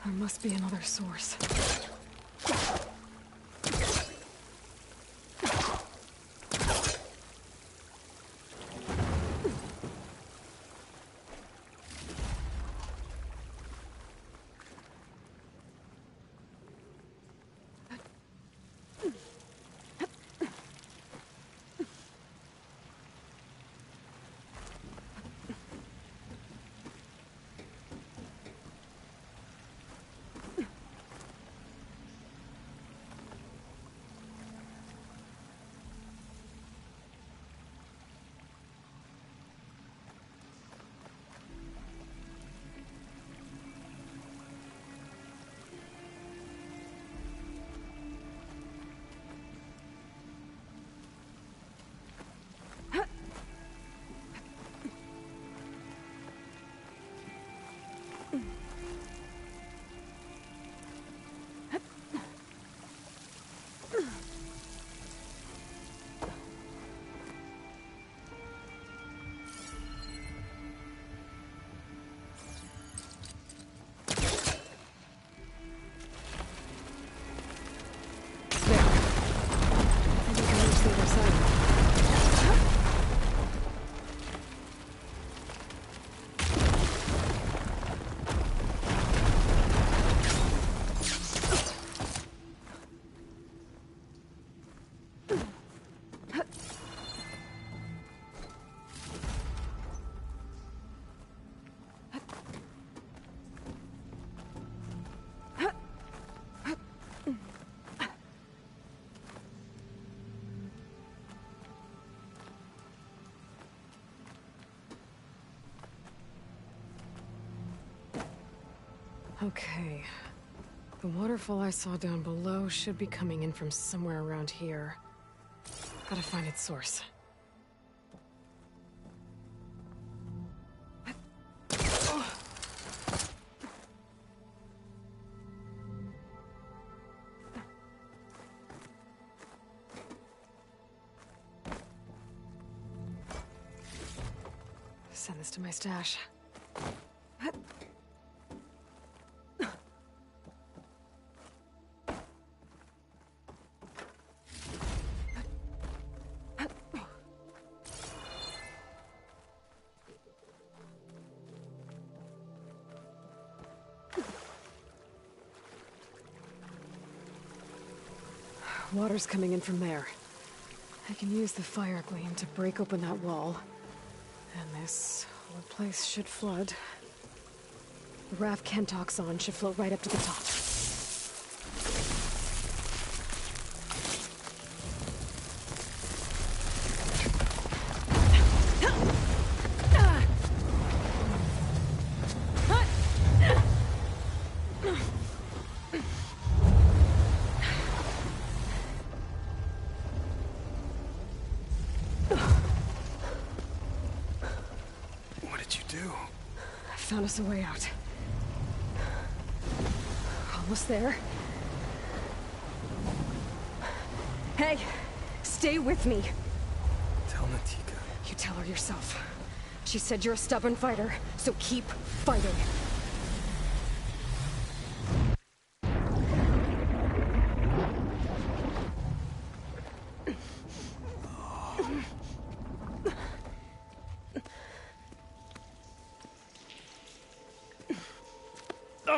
There must be another source. Okay. The waterfall I saw down below should be coming in from somewhere around here. Gotta find its source. Send this to my stash. Water's coming in from there. I can use the fire gleam to break open that wall. And this whole place should flood. The raft Kentock's on should float right up to the top. Found us a way out. Almost there. Hey, stay with me. Tell Natika. You tell her yourself. She said you're a stubborn fighter, so keep fighting.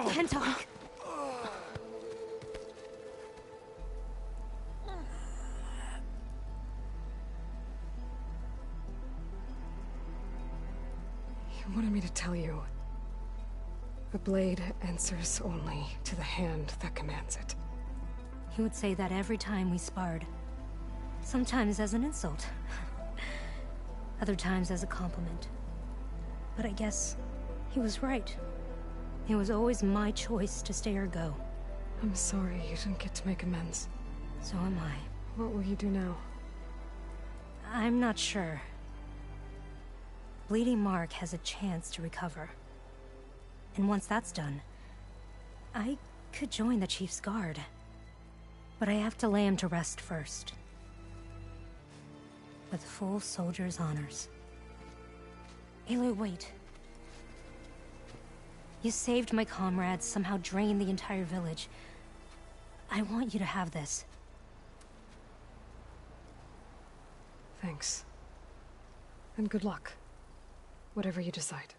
Kentock. You wanted me to tell you. The blade answers only to the hand that commands it. He would say that every time we sparred. Sometimes as an insult. Other times as a compliment. But I guess he was right. It was always my choice to stay or go. I'm sorry you didn't get to make amends. So am I. What will you do now? I'm not sure. Bleeding Mark has a chance to recover. And once that's done, I could join the Chief's Guard. But I have to lay him to rest first. With full soldier's honors. Aloy, wait. You saved my comrades, somehow drained the entire village. I want you to have this. Thanks. And good luck. Whatever you decide.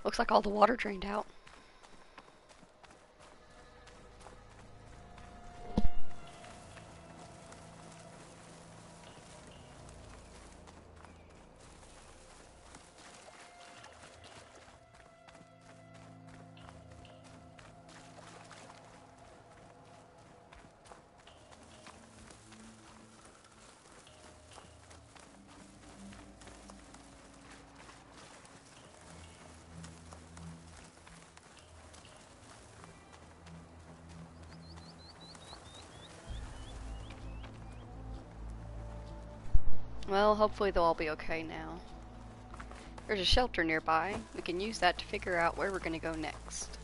Looks like all the water drained out. Well, hopefully they'll all be okay now. There's a shelter nearby. We can use that to figure out where we're gonna go next.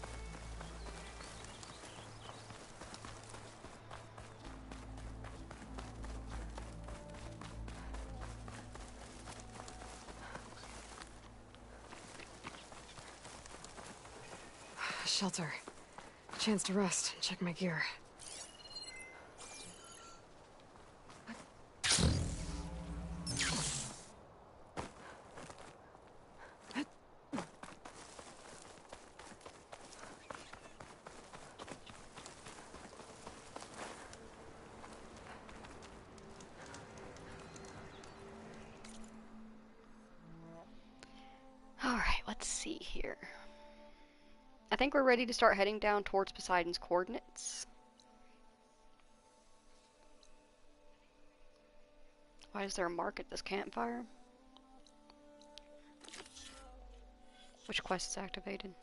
Shelter. A chance to rest and check my gear. let's see here. I think we're ready to start heading down towards Poseidon's coordinates. Why is there a mark at this campfire? Which quest is activated?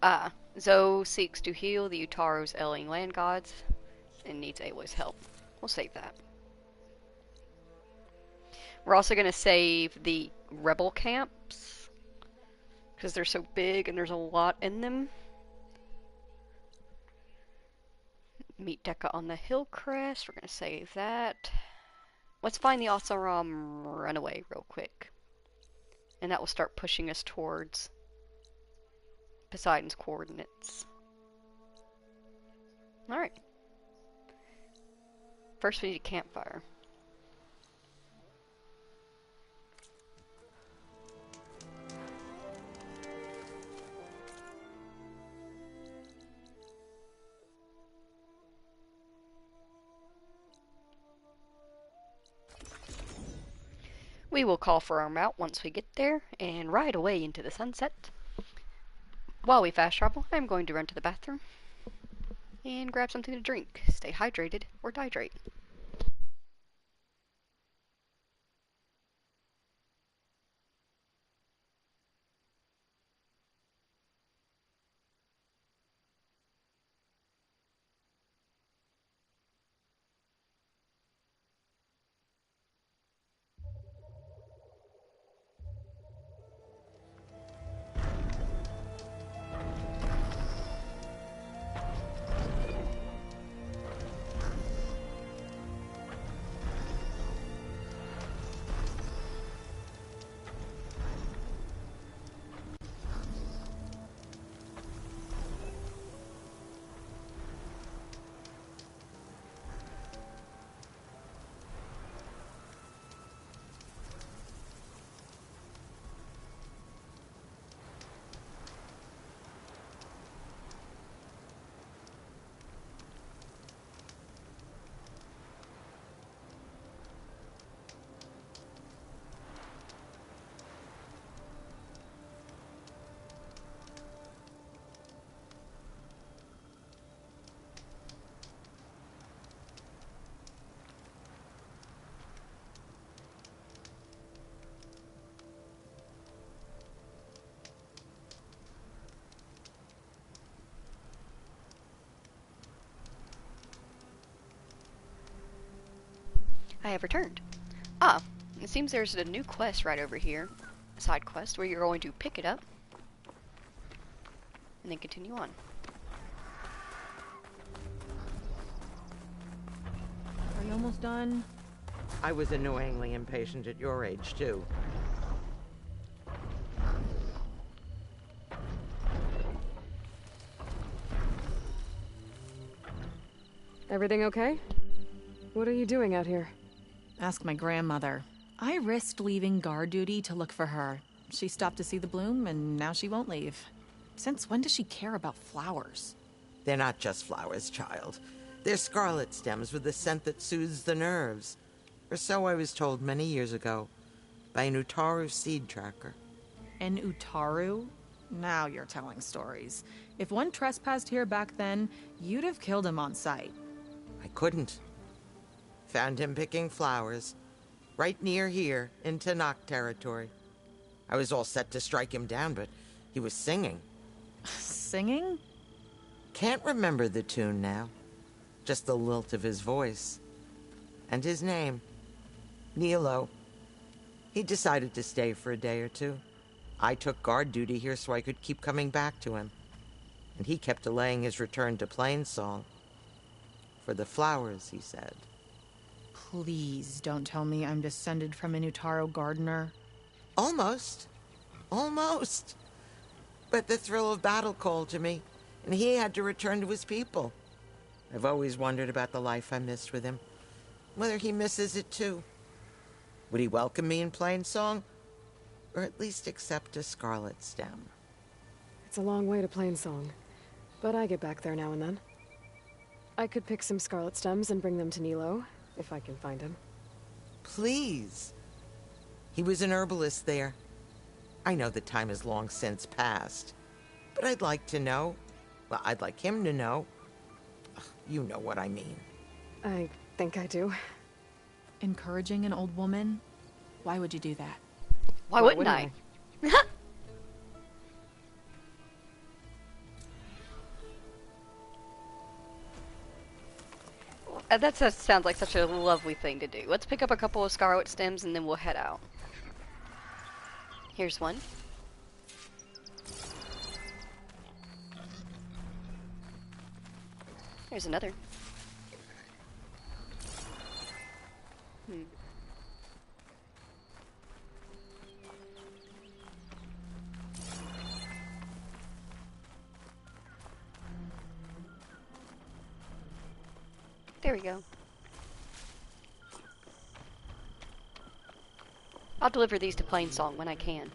Ah, Zoe seeks to heal the Utaro's ailing land gods and needs Aloy's help. We'll save that. We're also going to save the rebel camps because they're so big and there's a lot in them. Meet Dekka on the hill crest. We're going to save that. Let's find the Oseram runaway real quick. And that will start pushing us towards Poseidon's coordinates. Alright. First we need a campfire. We will call for our mount once we get there and ride away into the sunset. While we fast travel, I'm going to run to the bathroom and grab something to drink. Stay hydrated or dehydrate. I have returned. Ah, it seems there's a new quest right over here. A side quest where you're going to pick it up and then continue on. Are you almost done? I was annoyingly impatient at your age, too. Everything okay? What are you doing out here? Ask my grandmother. I risked leaving guard duty to look for her. She stopped to see the bloom, and now she won't leave. Since when does she care about flowers? They're not just flowers, child. They're scarlet stems with a scent that soothes the nerves. Or so I was told many years ago by an Utaru seed tracker. An Utaru? Now you're telling stories. If one trespassed here back then, you'd have killed him on sight. I couldn't. Found him picking flowers, right near here, in Tanakh territory. I was all set to strike him down, but he was singing. Singing? Can't remember the tune now. Just the lilt of his voice. And his name. Nilo. He decided to stay for a day or two. I took guard duty here so I could keep coming back to him. And he kept delaying his return to Plainsong. For the flowers, he said. Please don't tell me I'm descended from an Utaro gardener. Almost. Almost. But the thrill of battle called to me, and he had to return to his people. I've always wondered about the life I missed with him. Whether he misses it too. Would he welcome me in Plainsong? Or at least accept a scarlet stem? It's a long way to Plainsong, but I get back there now and then. I could pick some scarlet stems and bring them to Nilo, if I can find him. Please. He was an herbalist there. I know the time has long since passed, but I'd like to know. Well, I'd like him to know. Ugh, you know what I mean. I think I do. Encouraging an old woman? Why would you do that? Why wouldn't I? That sounds like such a lovely thing to do. Let's pick up a couple of scarlet stems and then we'll head out. Here's one. Here's another. There we go. I'll deliver these to Plainsong when I can.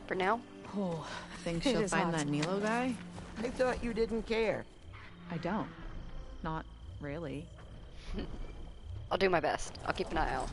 For now. Oh, think she'll find that Nilo guy? I thought you didn't care. I don't. Not really. I'll do my best. I'll keep an eye out.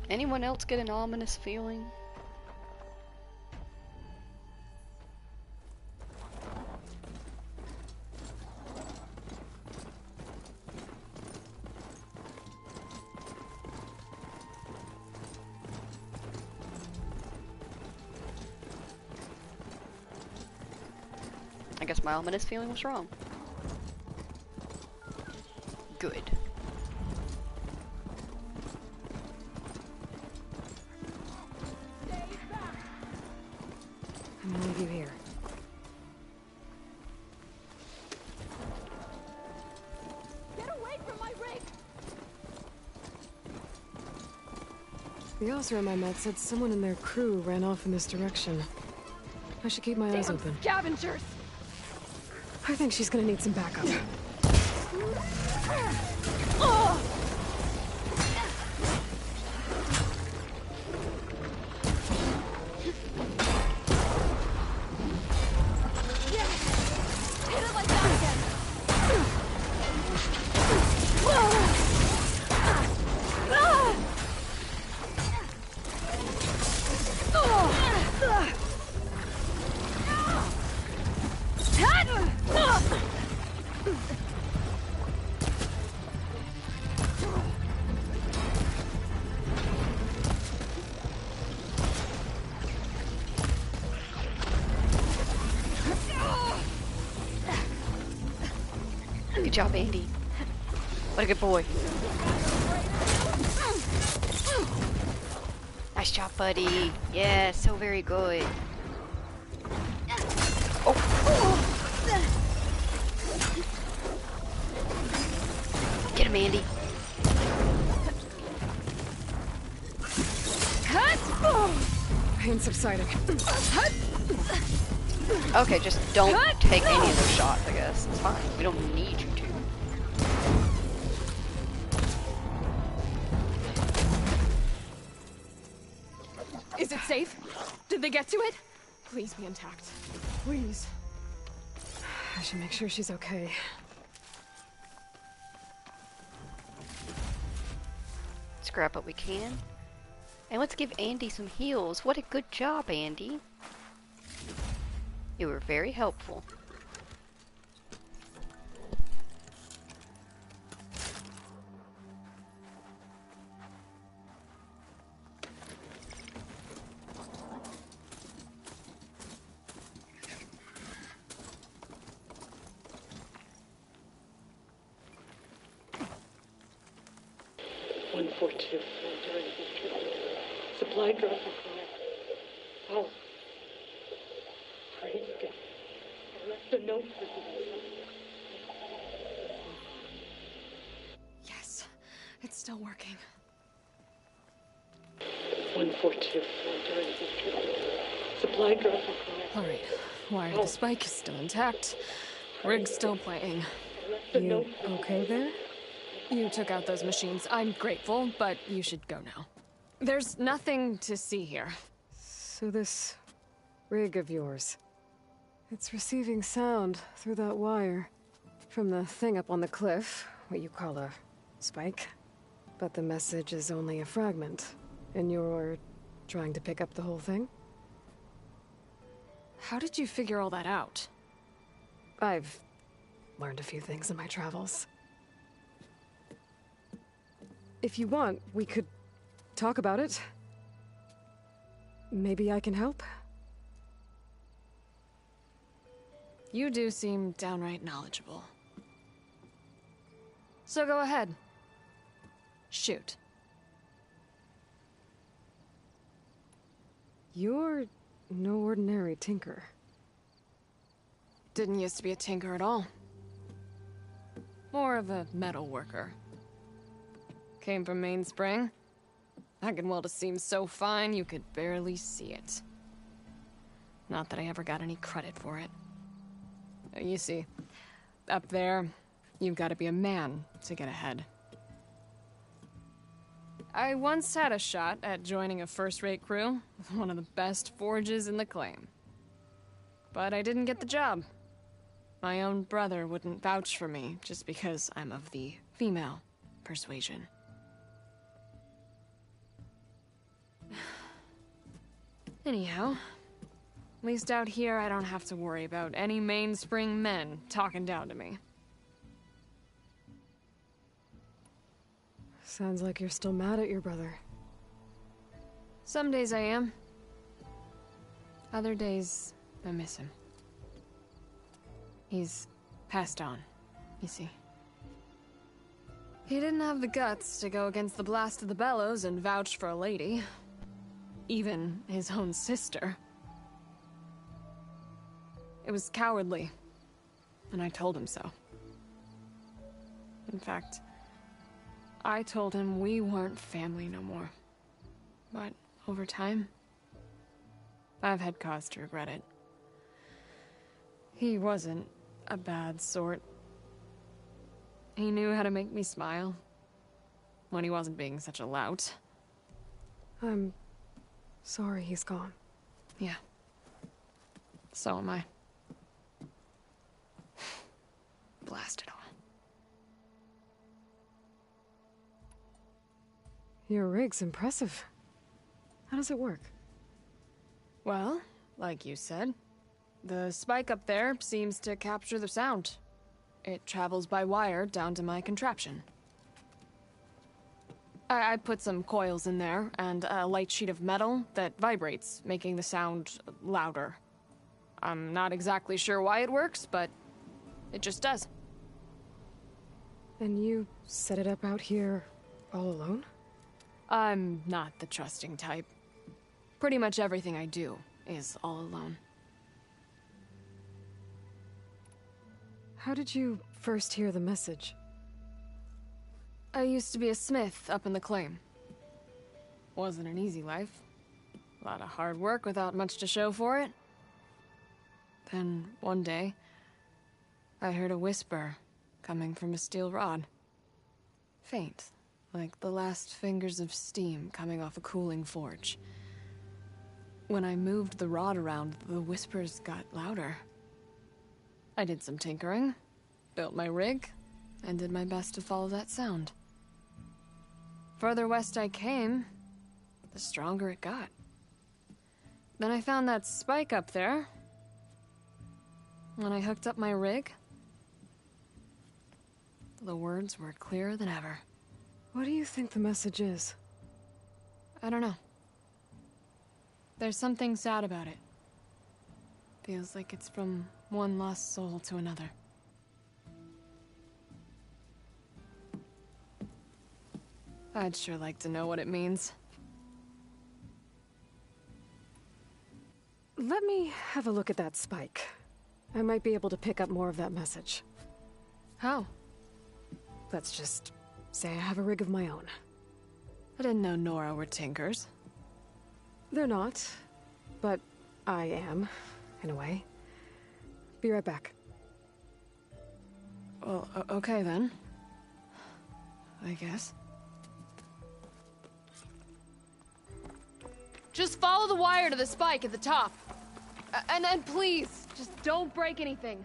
Anyone else get an ominous feeling? I guess my ominous feeling was wrong. Good. I'm gonna leave you here. Get away from my rig! The Osram I met said someone in their crew ran off in this direction. I should keep my eyes open. Scavengers! I think she's gonna need some backup. Good job, Andy. What a good boy. Nice job, buddy. Yeah, so very good. Oh. Get him, Andy. Pain subsiding. Okay, just don't take any of those shots, I guess. It's fine. We don't need you to. Is it safe? Did they get to it? Please be intact. Please. I should make sure she's okay. Let's grab what we can. And let's give Andy some heals. What a good job, Andy. You were very helpful. Unfortunate supply drop required. Oh. Praise God. I left a note for you. Yes, it's still working. 142. Supply drop is connected. Alright, wire to the spike is still intact. Rig's still playing. You okay there? You took out those machines. I'm grateful, but you should go now. There's nothing to see here. So this rig of yours, it's receiving sound through that wire from the thing up on the cliff, what you call a spike. But the message is only a fragment, and you're trying to pick up the whole thing? How did you figure all that out? I've learned a few things in my travels. If you want, we could talk about it. Maybe I can help? You do seem downright knowledgeable. So go ahead. Shoot. You're no ordinary tinker. Didn't used to be a tinker at all. More of a metal worker. Came from Mainspring. I can weld a seam so fine you could barely see it. Not that I ever got any credit for it. You see, up there, you've got to be a man to get ahead. I once had a shot at joining a first-rate crew with one of the best forges in the claim. But I didn't get the job. My own brother wouldn't vouch for me just because I'm of the female persuasion. Anyhow, at least out here I don't have to worry about any Mainspring men talking down to me. Sounds like you're still mad at your brother. Some days I am. Other days, I miss him. He's passed on, you see. He didn't have the guts to go against the blast of the bellows and vouch for a lady. Even his own sister. It was cowardly, and I told him so. In fact, I told him we weren't family no more. But over time, I've had cause to regret it. He wasn't a bad sort. He knew how to make me smile when he wasn't being such a lout. I'm sorry he's gone. Yeah. So am I. Blast it all. Your rig's impressive. How does it work? Well, like you said, the spike up there seems to capture the sound. It travels by wire down to my contraption. I put some coils in there and a light sheet of metal that vibrates, making the sound louder. I'm not exactly sure why it works, but it just does. And you set it up out here all alone? I'm not the trusting type. Pretty much everything I do is all alone. How did you first hear the message? I used to be a smith up in the claim. Wasn't an easy life. A lot of hard work without much to show for it. Then, one day, I heard a whisper coming from a steel rod. Faint, like the last fingers of steam coming off a cooling forge. When I moved the rod around, the whispers got louder. I did some tinkering, built my rig, and did my best to follow that sound. Further west I came, the stronger it got. Then I found that spike up there. When I hooked up my rig, the words were clearer than ever. What do you think the message is? I don't know. There's something sad about it. Feels like it's from one lost soul to another. I'd sure like to know what it means. Let me have a look at that spike. I might be able to pick up more of that message. How? Let's just say I have a rig of my own. I didn't know Nora were tinkers. They're not, but I am, in a way. Be right back. Well, okay then. I guess. Just follow the wire to the spike at the top. And please, just don't break anything.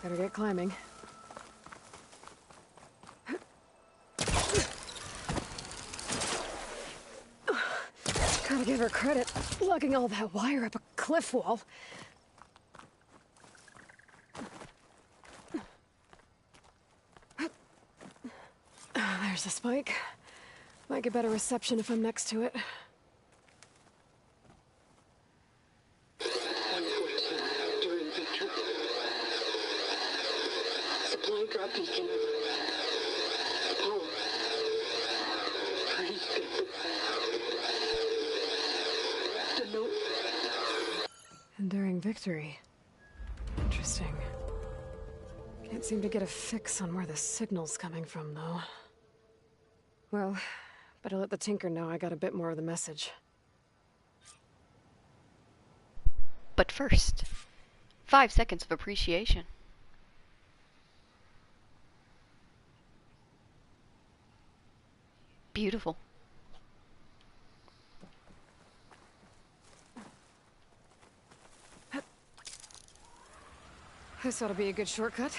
Better get climbing. Gotta give her credit, lugging all that wire up a cliff wall. There's the spike. Might get better reception if I'm next to it. During victory. Supply drop beacon. Power. Please get the note. Enduring victory. Interesting. Can't seem to get a fix on where the signal's coming from, though. Well, better let the Tinker know I got a bit more of the message. But first, 5 seconds of appreciation. Beautiful. This ought to be a good shortcut.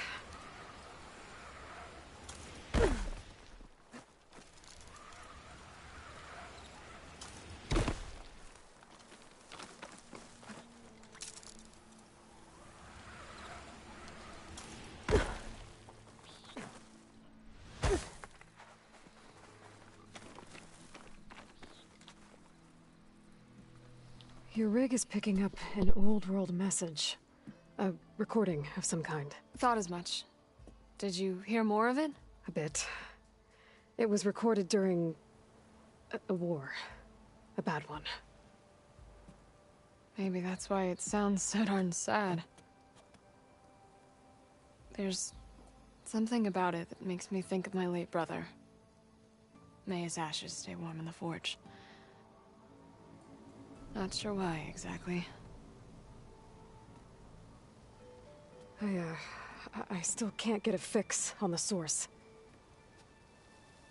Your rig is picking up an old world message. A recording of some kind. Thought as much. Did you hear more of it? A bit. It was recorded during a war. A bad one. Maybe that's why it sounds so darn sad. There's something about it that makes me think of my late brother. May his ashes stay warm in the forge. Not sure why, exactly. I still can't get a fix on the source.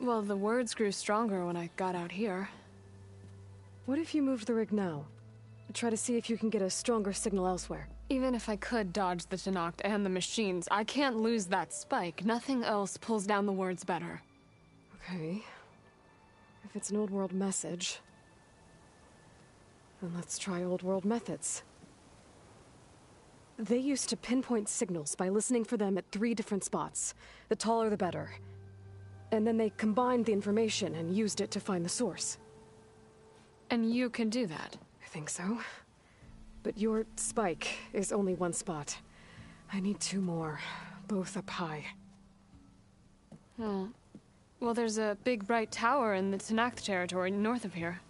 Well, the words grew stronger when I got out here. What if you moved the rig now? Try to see if you can get a stronger signal elsewhere. Even if I could dodge the Tenakth and the machines, I can't lose that spike. Nothing else pulls down the words better. Okay. If it's an old world message, then let's try old world methods. They used to pinpoint signals by listening for them at 3 different spots. The taller the better. And then they combined the information and used it to find the source. And you can do that? I think so. But your spike is only 1 spot. I need 2 more, both up high. Oh. Well, there's a big bright tower in the Tenakth territory north of here.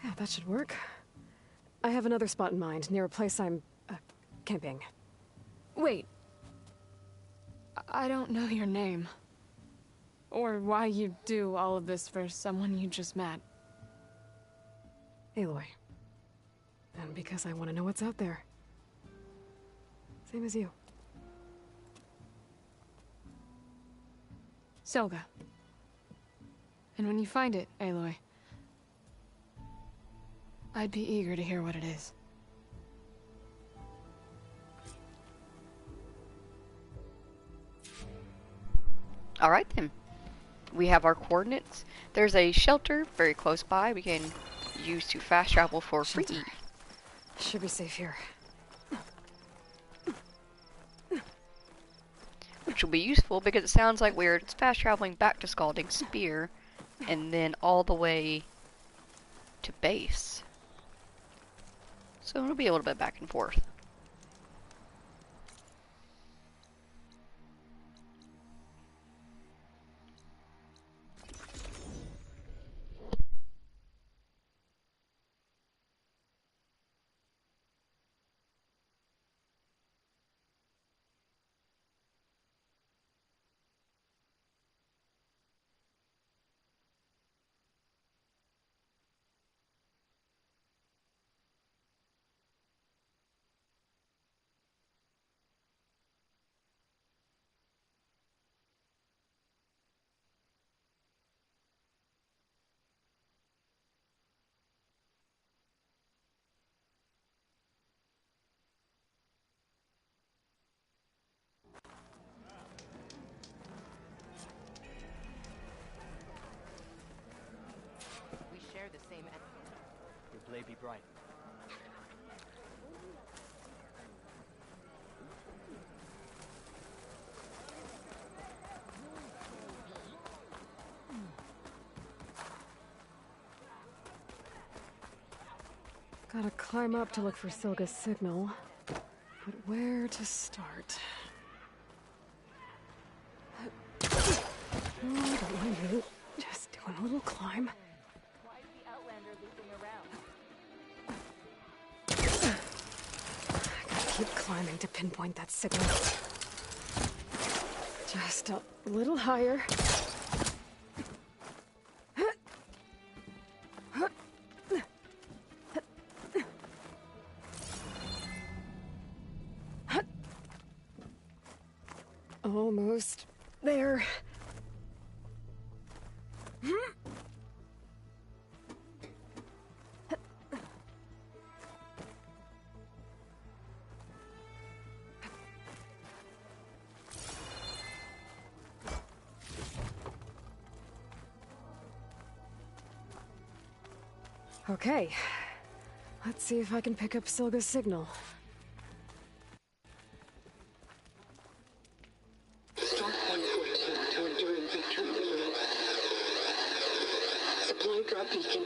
Yeah, that should work. I have another spot in mind, near a place I'm camping. Wait. I don't know your name. Or why you do all of this for someone you just met. Aloy. And because I want to know what's out there. Same as you. Selga. And when you find it, Aloy, I'd be eager to hear what it is. Alright then. we have our coordinates. There's a shelter very close by we can use to fast travel for free. Should be safe here. Which will be useful because it sounds like we're fast traveling back to Scalding Spear and then all the way to base. So it'll be a little bit back and forth. We share the same Your blade be bright. Gotta climb up to look for Silga's signal. But where to start? Oh, don't mind me. Just doing a little climb. Why is the Outlander looping around? Gotta keep climbing to pinpoint that signal. Just a little higher. Almost there. Okay. Let's see if I can pick up Silga's signal. Start 114 to enduring victory. Supply drop beacon.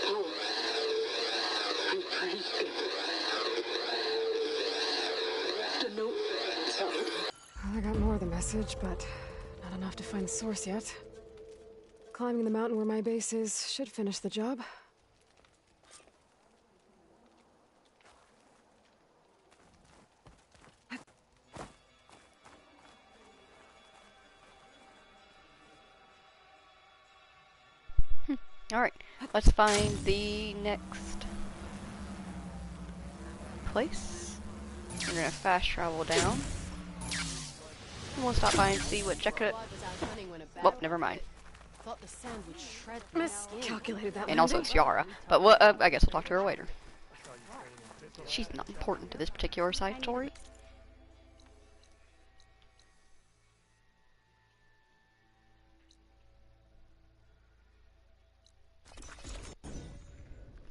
Power. I'm pretty good. The note. Sorry. I got more of the message, but not enough to find the source yet. Climbing the mountain where my base is should finish the job. Alright, let's find the next place. We're gonna fast travel down. And we'll stop by and see what Jekka... Well, never mind. Miscalculated that And also landing. it's Yara. But what, I guess we'll talk to her later. She's not important to this particular side story.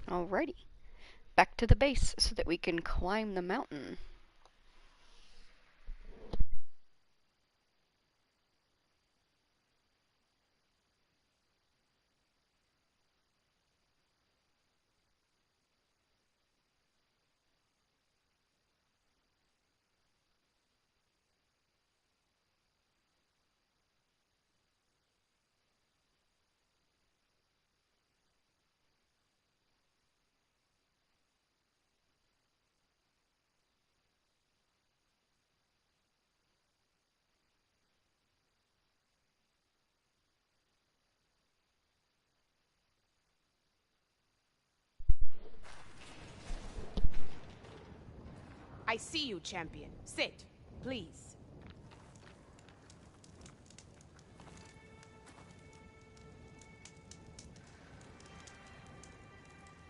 Alrighty. Back to the base so that we can climb the mountain. I see you, champion. Sit, please.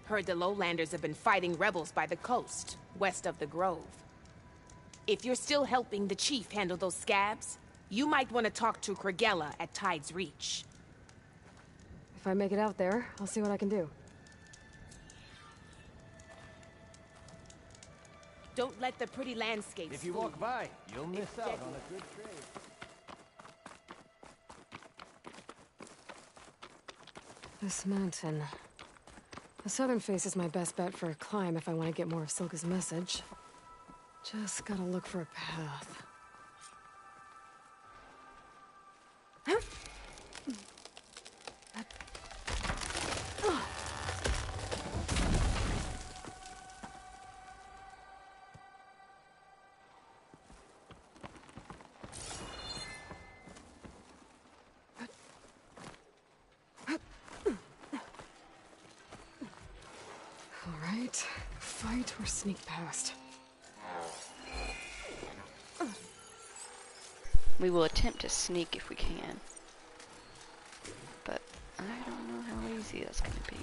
Heard the lowlanders have been fighting rebels by the coast, west of the grove. If you're still helping the chief handle those scabs, You might want to talk to Kragella at Tide's Reach. If I make it out there, I'll see what I can do. Don't let the pretty landscapes If you fool walk by, you'll miss It's out deadly. on a good trade. This mountain. The southern face is my best bet for a climb if I want to get more of Silka's message. Just gotta look for a path. Alright, fight or sneak past. We will attempt to sneak if we can. But I don't know how easy that's going to be.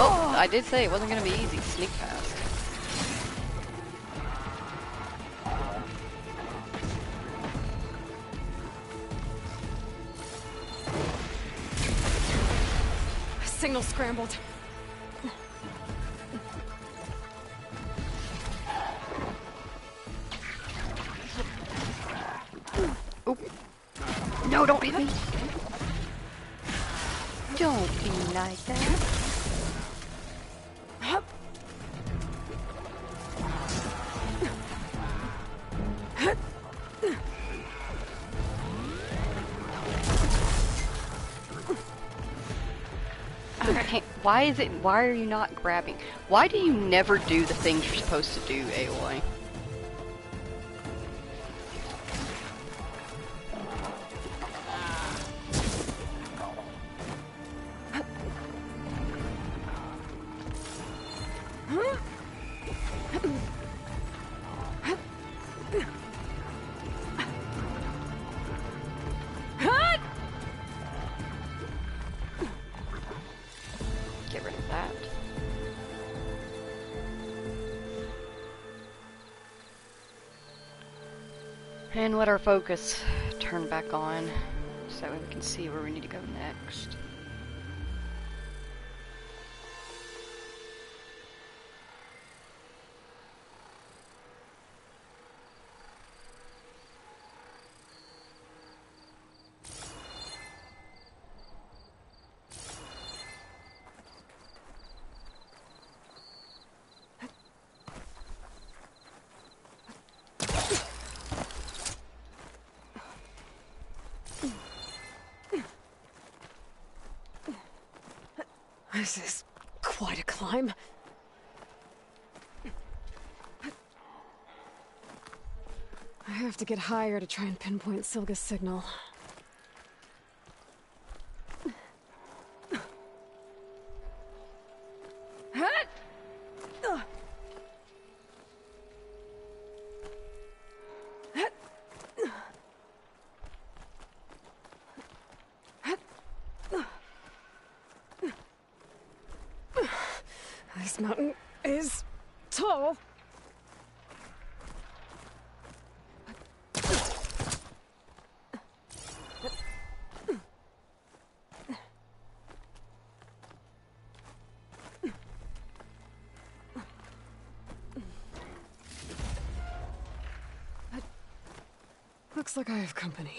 Oh, I did say it wasn't going to be easy to sneak past. Signal scrambled. Oh. No, don't hit me. Don't be like that. Okay, why are you not grabbing? Why do you never do the things you're supposed to do, Aloy? Get rid of that. And let our focus turn back on so we can see where we need to go next. This is quite a climb. I have to get higher to try and pinpoint Silga's signal. This mountain is tall. Looks like I have company.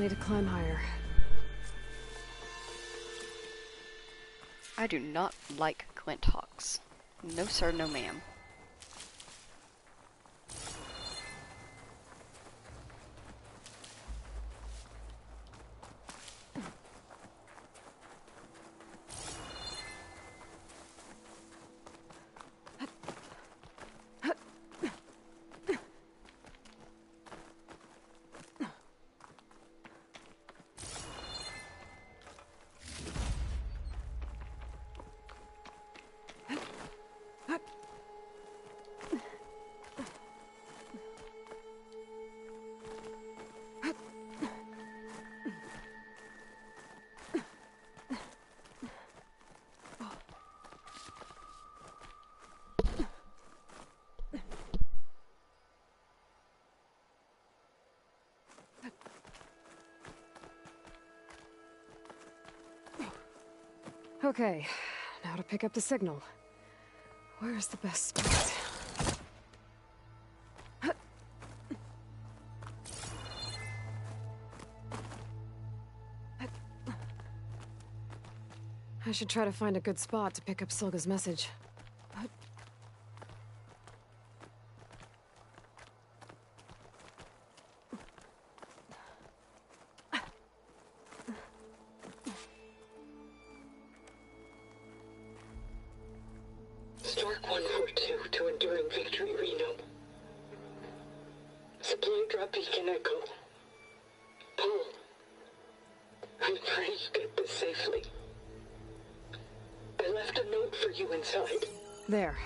need to climb higher. I do not like Glint Hawks. No sir, no ma'am. Okay, now to pick up the signal. Where's the best spot? I should try to find a good spot to pick up Silga's message. Stark 142 to Enduring Victory, Reno. Supply drop beacon Echo. Paul, I pray you get this safely. I left a note for you inside. There.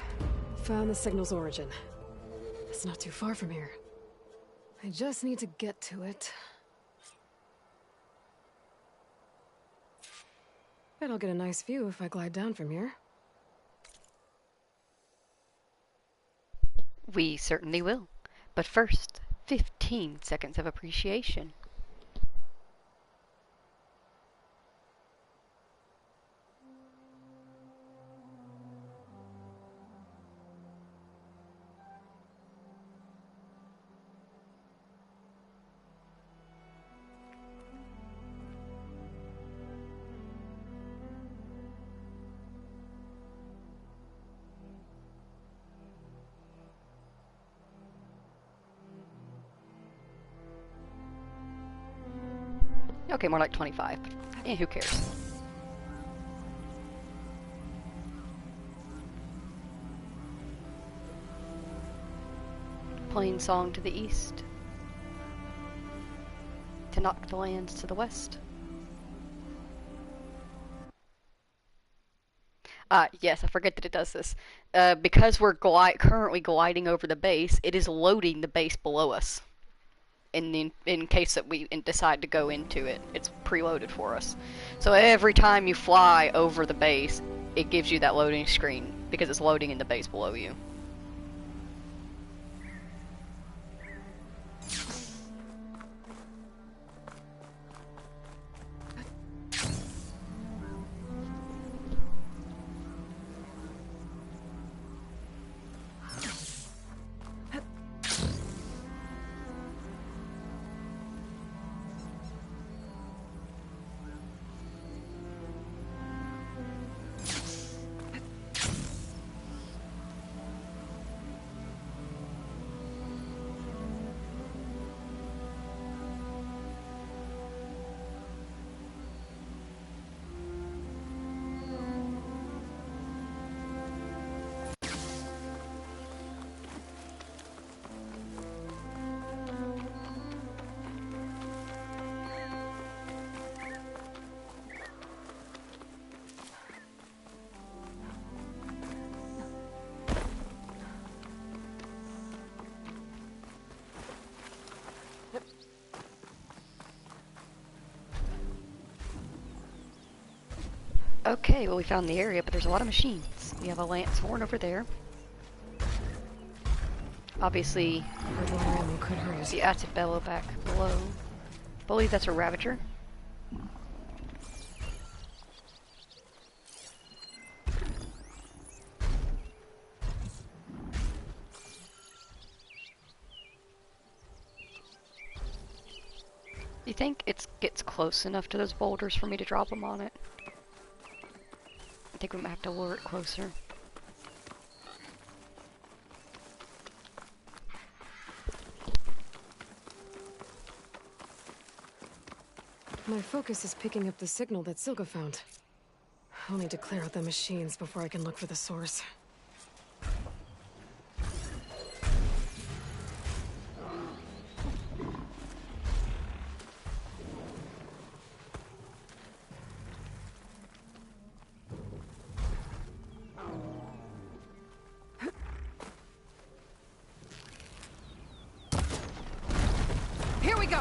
Found the signal's origin. It's not too far from here. I just need to get to it. Bet I'll get a nice view if I glide down from here. We certainly will. But first, 15 seconds of appreciation. Okay, more like 25. Eh, who cares? Plain song to the east. To knock the lands to the west. Yes, I forget that it does this. Because we're currently gliding over the base, it is loading the base below us. In case that we decide to go into it, it's preloaded for us. So every time you fly over the base, it gives you that loading screen because it's loading in the base below you. Okay, well we found the area, but there's a lot of machines. We have a lance horn over there. Obviously, the acid bellow back below. I believe that's a Ravager. You think it gets close enough to those boulders for me to drop them on it? I think we might have to lure it closer. My focus is picking up the signal that Silga found. I'll need to clear out the machines before I can look for the source. Here we go!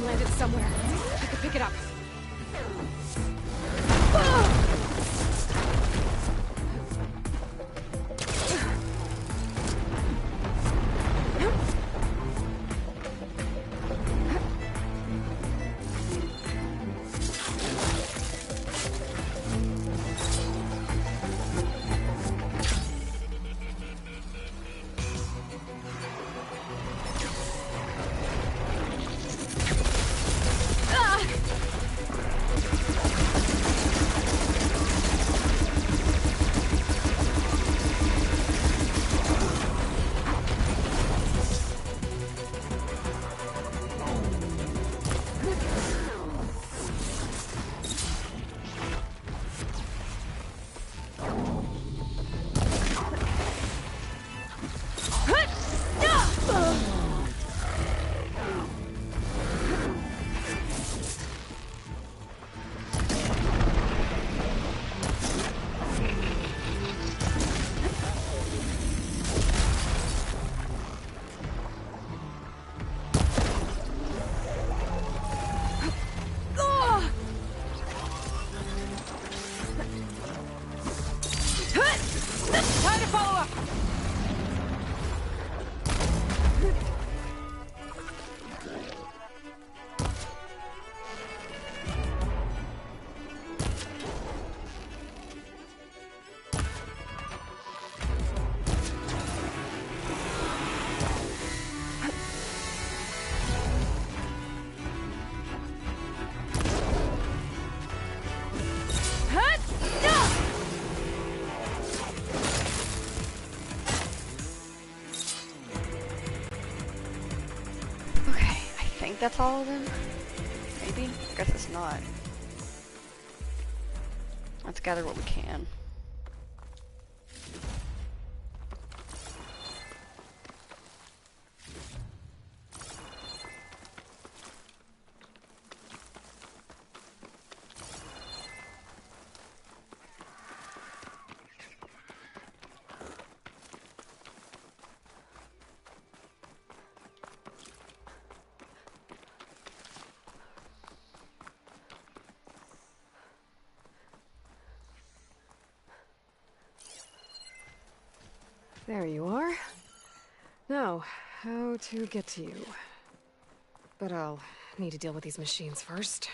Land it somewhere. I could pick it up. Time to follow up! that's all of them? Maybe? I guess it's not. Let's gather what we can. There you are. Now, how to get to you. But I'll need to deal with these machines first.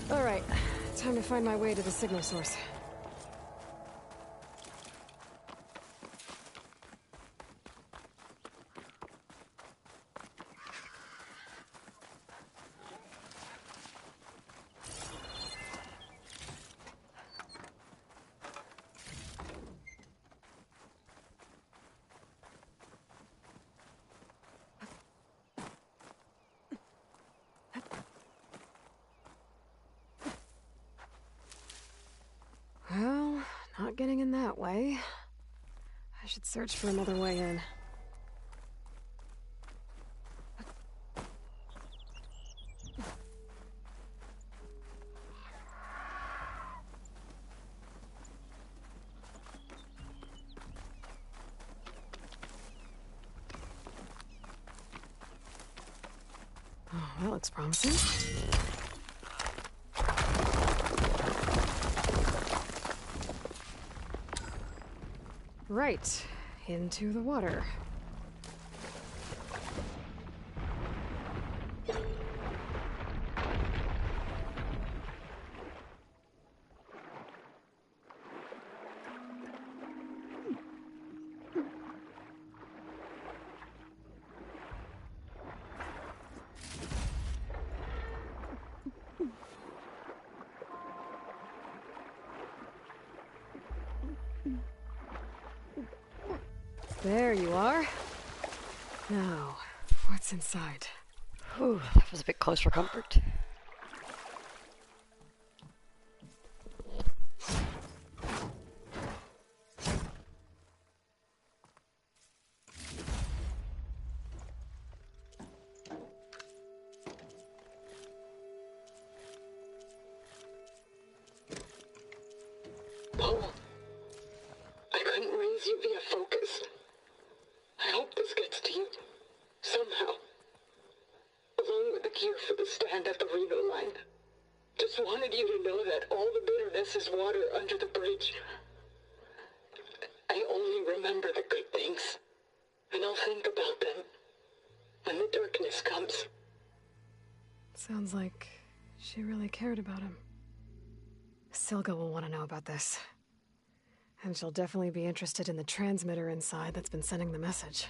Alright, time to find my way to the signal source. Well, not getting in that way. I should search for another way in. Oh, that looks promising. Right, into the water. There you are. Now, what's inside? Whew, that was a bit close for comfort. Paul, I couldn't raise you via focus. I hope this gets to you. Somehow. Along with the gear for the stand at the Reno line. Just wanted you to know that all the bitterness is water under the bridge. I only remember the good things. And I'll think about them when the darkness comes. Sounds like she really cared about him. Silga will want to know about this. And she'll definitely be interested in the transmitter inside that's been sending the message.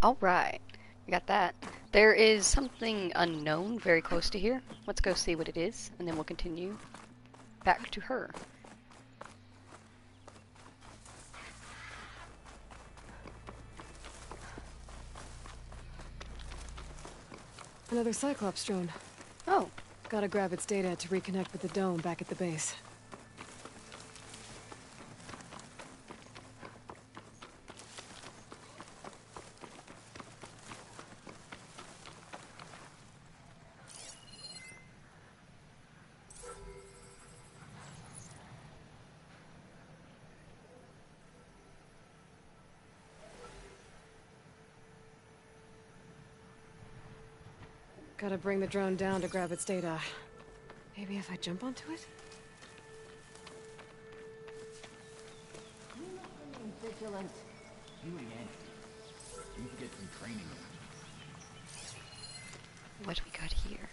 Alright, we got that. There is something unknown very close to here. Let's go see what it is, and then we'll continue back to her. Another Cyclops drone. Oh. Gotta grab its data to reconnect with the dome back at the base. Gotta bring the drone down to grab its data. Maybe if I jump onto it? Vigilant. You again. You could get some training. What do we got here?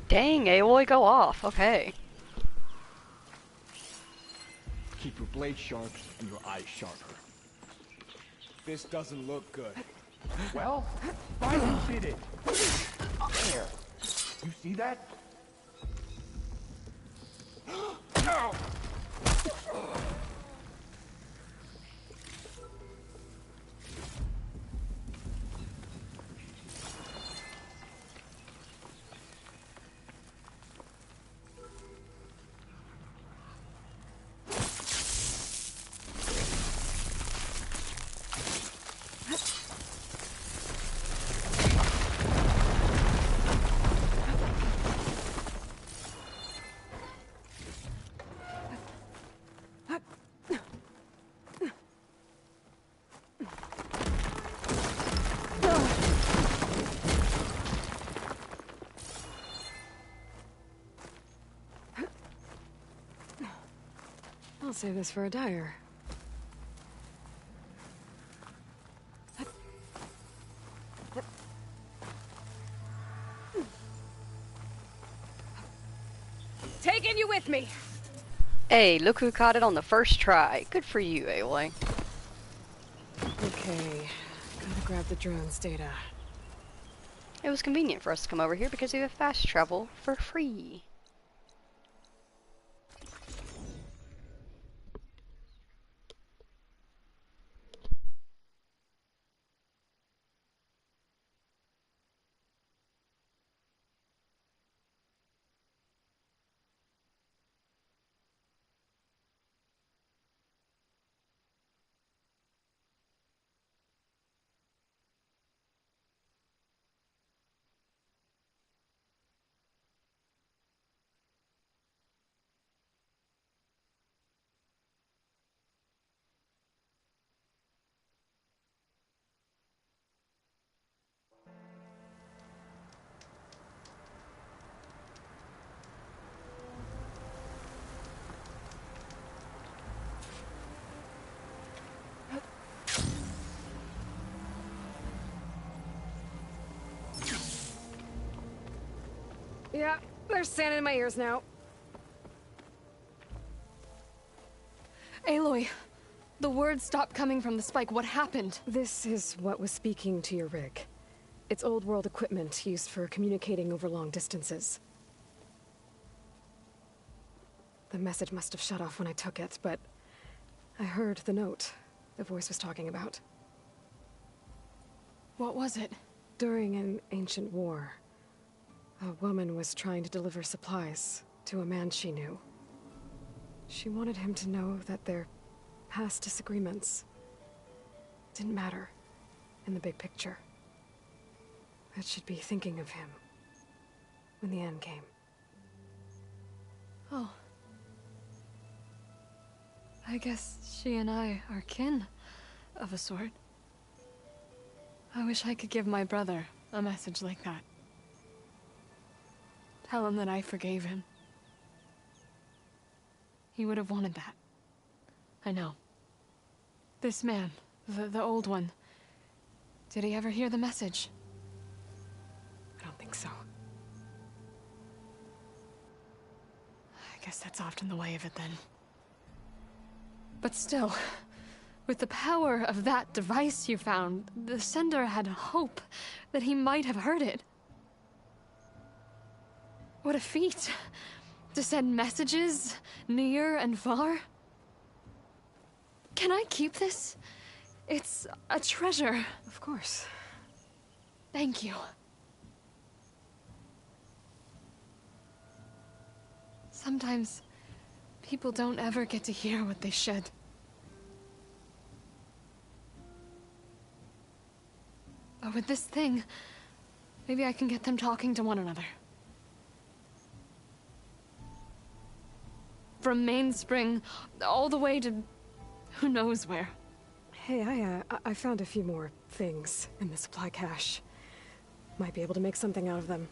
Dang, Aloy, go off. Okay. Keep your blade sharp and your eyes sharper. This doesn't look good. Well, finally did it. There. You see that? No! I'll save this for a dyer. Taking you with me. Hey, look who caught it on the first try. Good for you, Aloy. Okay, gotta grab the drone's data. It was convenient for us to come over here because we have fast travel for free. Yeah, there's sand in my ears now. Aloy, the words stopped coming from the spike. What happened? This is what was speaking to your rig. It's old world equipment used for communicating over long distances. The message must have shut off when I took it, but I heard the note the voice was talking about. What was it? During an ancient war, a woman was trying to deliver supplies to a man she knew. She wanted him to know that their past disagreements didn't matter in the big picture. That she'd be thinking of him when the end came. Oh. I guess she and I are kin, of a sort. I wish I could give my brother a message like that. Tell him that I forgave him. He would have wanted that. I know. This man, the old one, did he ever hear the message? I don't think so. I guess that's often the way of it then. But still, with the power of that device you found, the sender had hope that he might have heard it. What a feat! To send messages near and far. Can I keep this? It's a treasure. Of course. Thank you. Sometimes people don't ever get to hear what they should. But with this thing, maybe I can get them talking to one another. from Mainspring all the way to who knows where. Hey, I found a few more things in the supply cache. Might be able to make something out of them.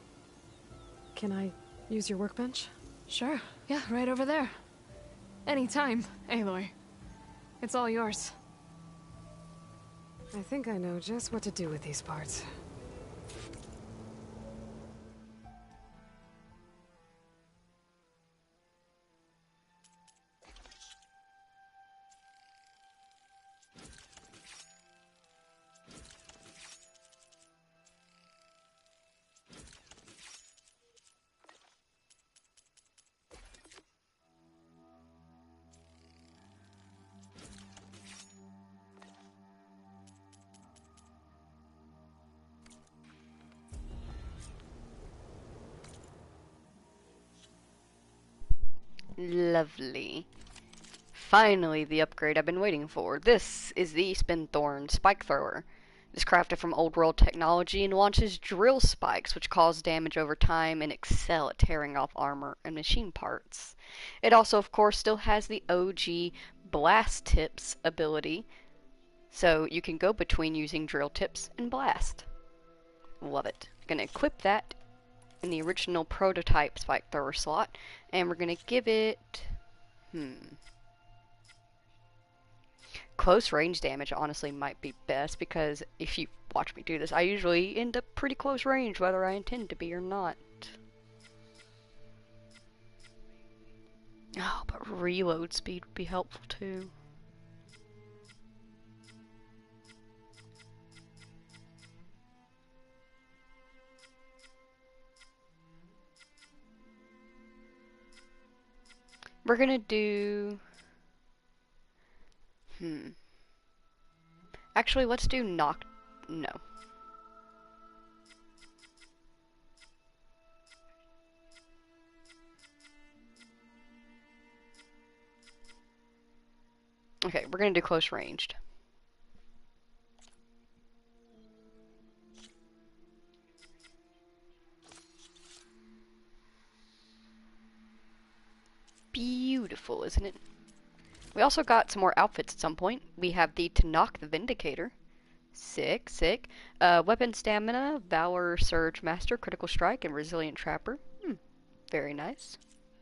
Can I use your workbench? Sure. Yeah, right over there. Anytime, Aloy. It's all yours. I think I know just what to do with these parts. Lovely. Finally, the upgrade I've been waiting for. This is the Spinthorn Spike Thrower. It's crafted from old world technology and launches drill spikes, which cause damage over time and excel at tearing off armor and machine parts. It also, of course, still has the OG blast tips ability, so you can go between using drill tips and blast. Love it. Gonna equip that in the original prototype spike thrower slot, and we're gonna give it close range damage. Honestly might be best, because if you watch me do this, I usually end up pretty close range whether I intend to be or not. Oh, but reload speed would be helpful too. We're gonna do... Actually, let's do knock... No. Okay, we're gonna do close ranged. Beautiful, isn't it? We also got some more outfits at some point. We have the Tanakh the Vindicator. Sick, sick. Weapon Stamina, Valor Surge Master, Critical Strike, and Resilient Trapper. Very nice.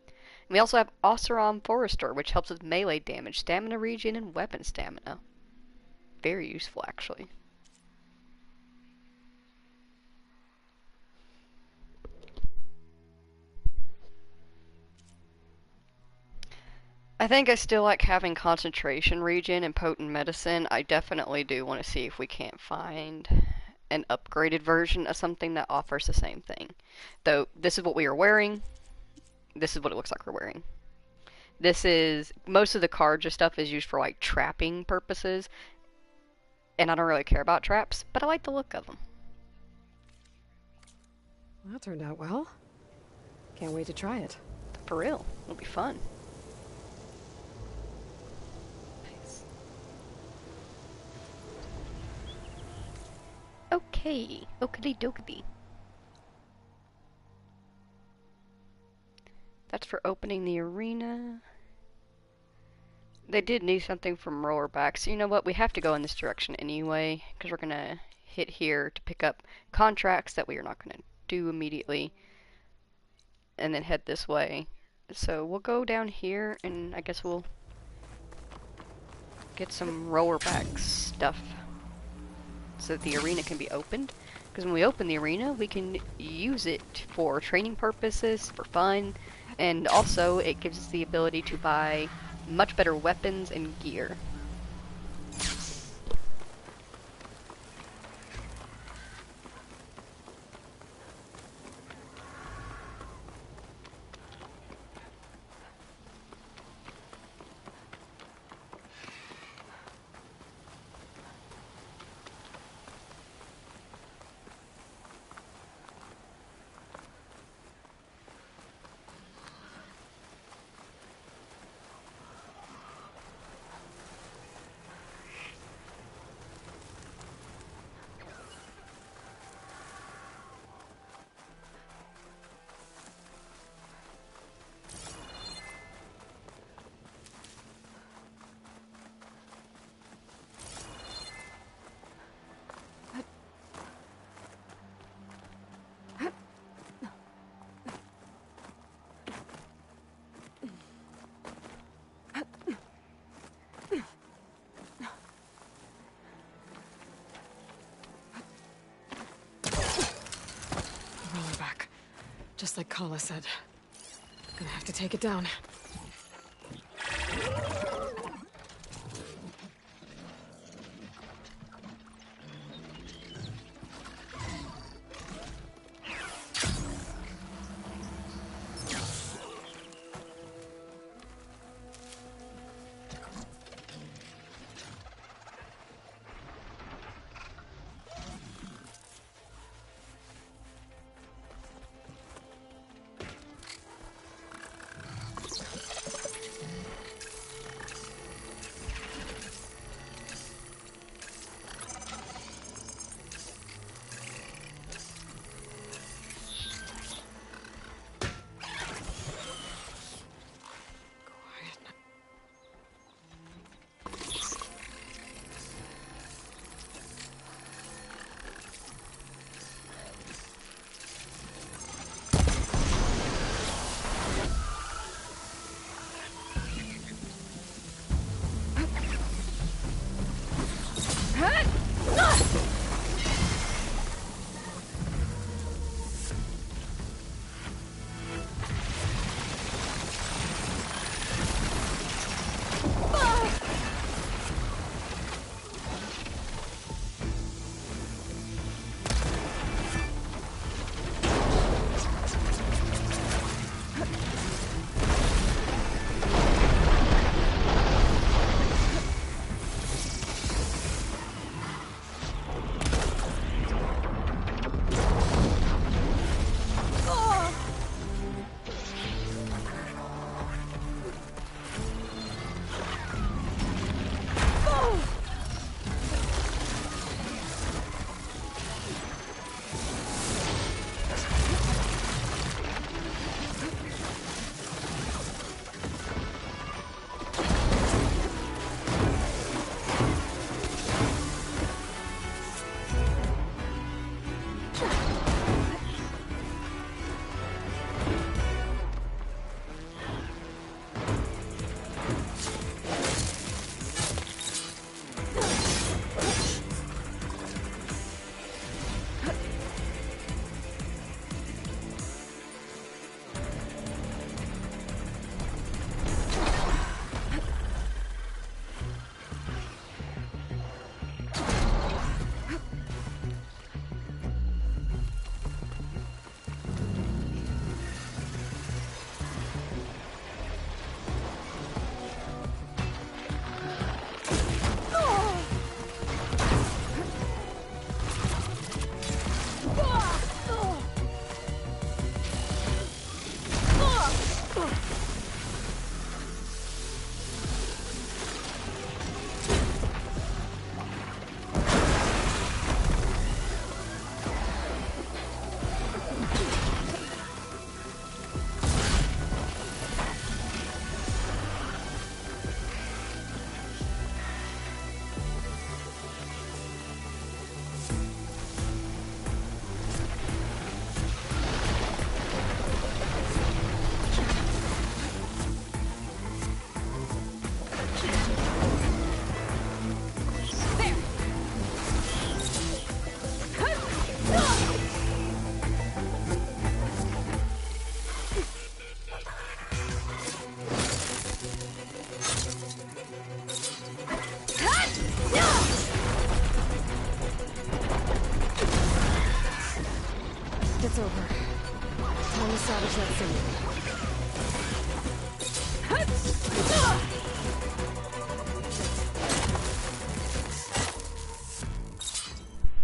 And we also have Oseram Forester, which helps with melee damage, stamina regen, and weapon stamina. Very useful, actually. I think I still like having concentration regen and potent medicine. I definitely do want to see if we can't find an upgraded version of something that offers the same thing. Though, this is what we are wearing. This is what it looks like we're wearing. This is... most of the Karja stuff is used for, like, trapping purposes. And I don't really care about traps, but I like the look of them. Well, that turned out well. Can't wait to try it. For real. It'll be fun. Okay, okie dokie. That's for opening the arena. They did need something from rollerback, so you know what? We have to go in this direction anyway, because we're gonna hit here to pick up contracts that we are not gonna do immediately, and then head this way. So we'll go down here, and I guess we'll get some rollerback stuff, so that the arena can be opened. Because when we open the arena, we can use it for training purposes, for fun, and also it gives us the ability to buy much better weapons and gear. just like Kala said. Gonna have to take it down. It's over. Time to salvage that thing.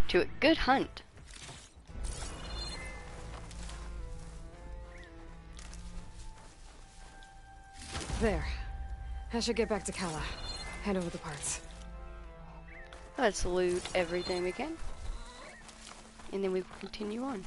To a good hunt. There. I should get back to Kala. Hand over the parts. Let's loot everything we can. And then we will continue on.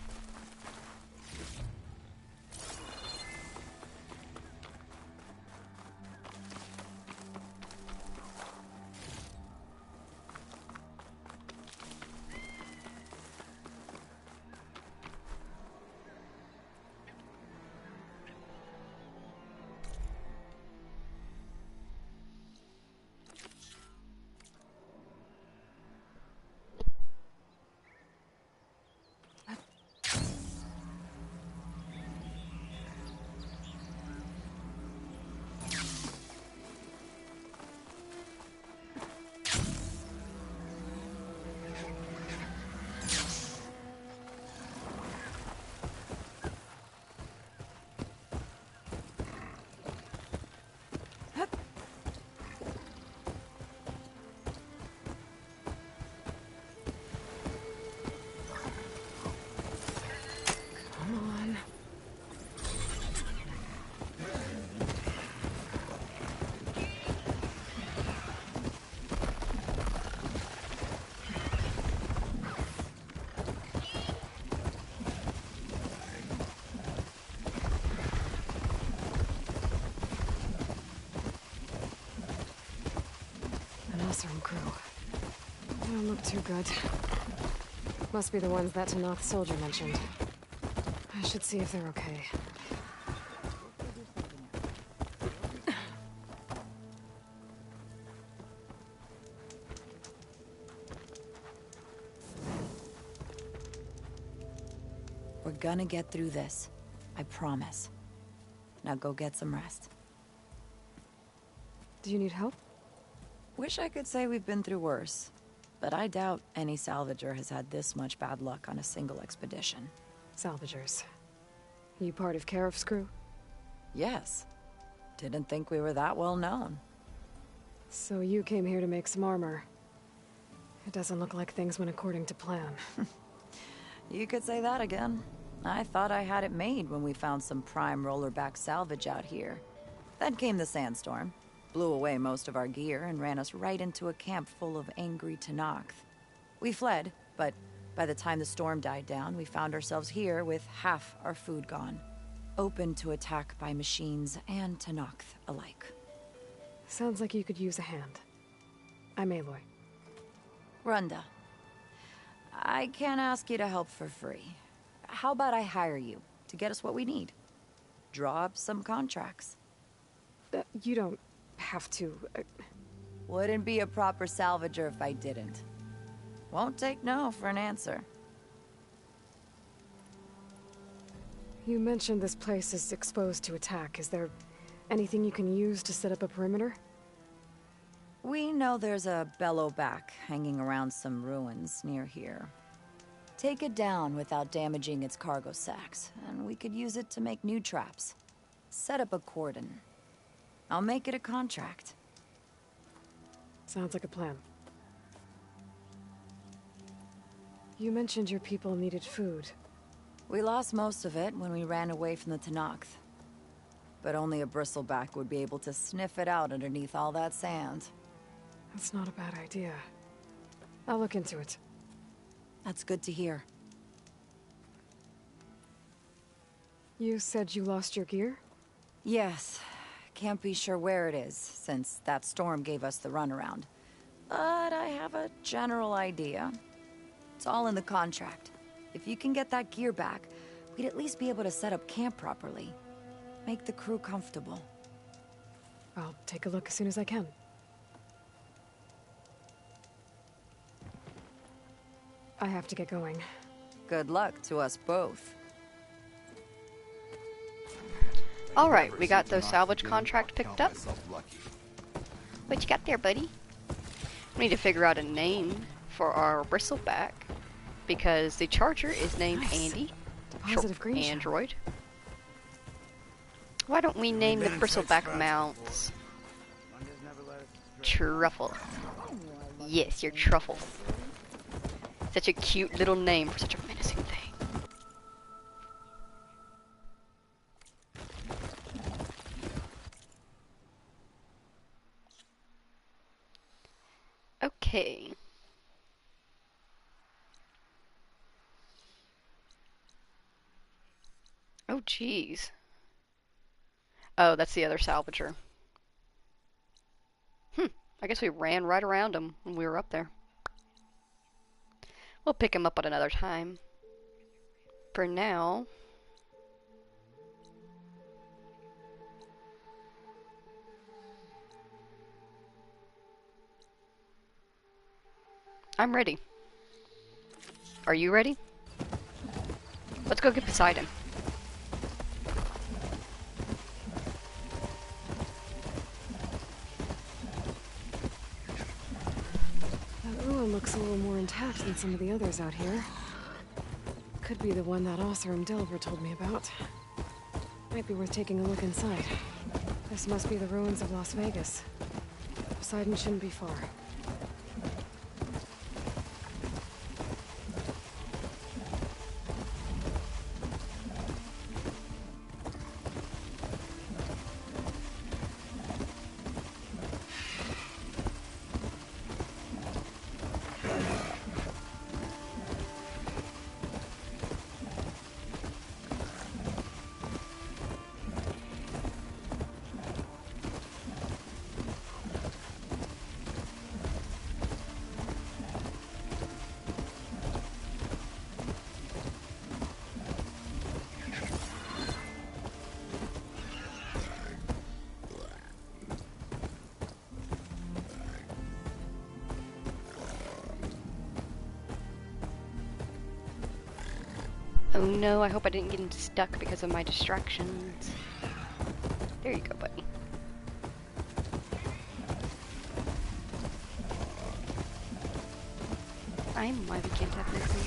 Oseram crew. They don't look too good. Must be the ones that Tanakh soldier mentioned. I should see if they're okay. We're gonna get through this. I promise. Now go get some rest. Do you need help? Wish I could say we've been through worse, but I doubt any salvager has had this much bad luck on a single expedition. Salvagers. You part of Karif's crew? Yes. Didn't think we were that well known. So you came here to make some armor. It doesn't look like things went according to plan. You could say that again. I thought I had it made when we found some prime rollerback salvage out here. Then came the sandstorm, blew away most of our gear, and ran us right into a camp full of angry Tanakh. We fled, but by the time the storm died down, we found ourselves here with half our food gone. Open to attack by machines and Tanakh alike. Sounds like you could use a hand. I'm Aloy. Runda. I can't ask you to help for free. How about I hire you to get us what we need? Draw up some contracts. You don't have to. Wouldn't be a proper salvager if I didn't. Won't take no for an answer. You mentioned this place is exposed to attack. Is there anything you can use to set up a perimeter? We know there's a bellowback hanging around some ruins near here. Take it down without damaging its cargo sacks, and we could use it to make new traps. Set up a cordon. I'll make it a contract. Sounds like a plan. You mentioned your people needed food. We lost most of it when we ran away from the Tanakh. But only a bristleback would be able to sniff it out underneath all that sand. That's not a bad idea. I'll look into it. That's good to hear. You said you lost your gear? Yes. Can't be sure where it is, since that storm gave us the runaround. But I have a general idea. It's all in the contract. If you can get that gear back, we'd at least be able to set up camp properly. Make the crew comfortable. I'll take a look as soon as I can. I have to get going. Good luck to us both. Alright, we got the salvage contract picked up. What you got there, buddy? We need to figure out a name for our bristleback, because the charger is named Andy. Positive green Android. Why don't we name the bristleback mounts Truffle? Yes, you're Truffle. Such a cute little name for such a menacing thing. Okay. Oh, jeez. Oh, that's the other salvager. I guess we ran right around him when we were up there. We'll pick him up at another time. For now... I'm ready. Are you ready? Let's go get beside him. That ruin looks a little more intact than some of the others out here. Could be the one that Oseram Delver told me about. Might be worth taking a look inside. This must be the ruins of Las Vegas. Poseidon shouldn't be far. Oh no, I hope I didn't get stuck because of my distractions. There you go, buddy. I'm why we can't have nothing.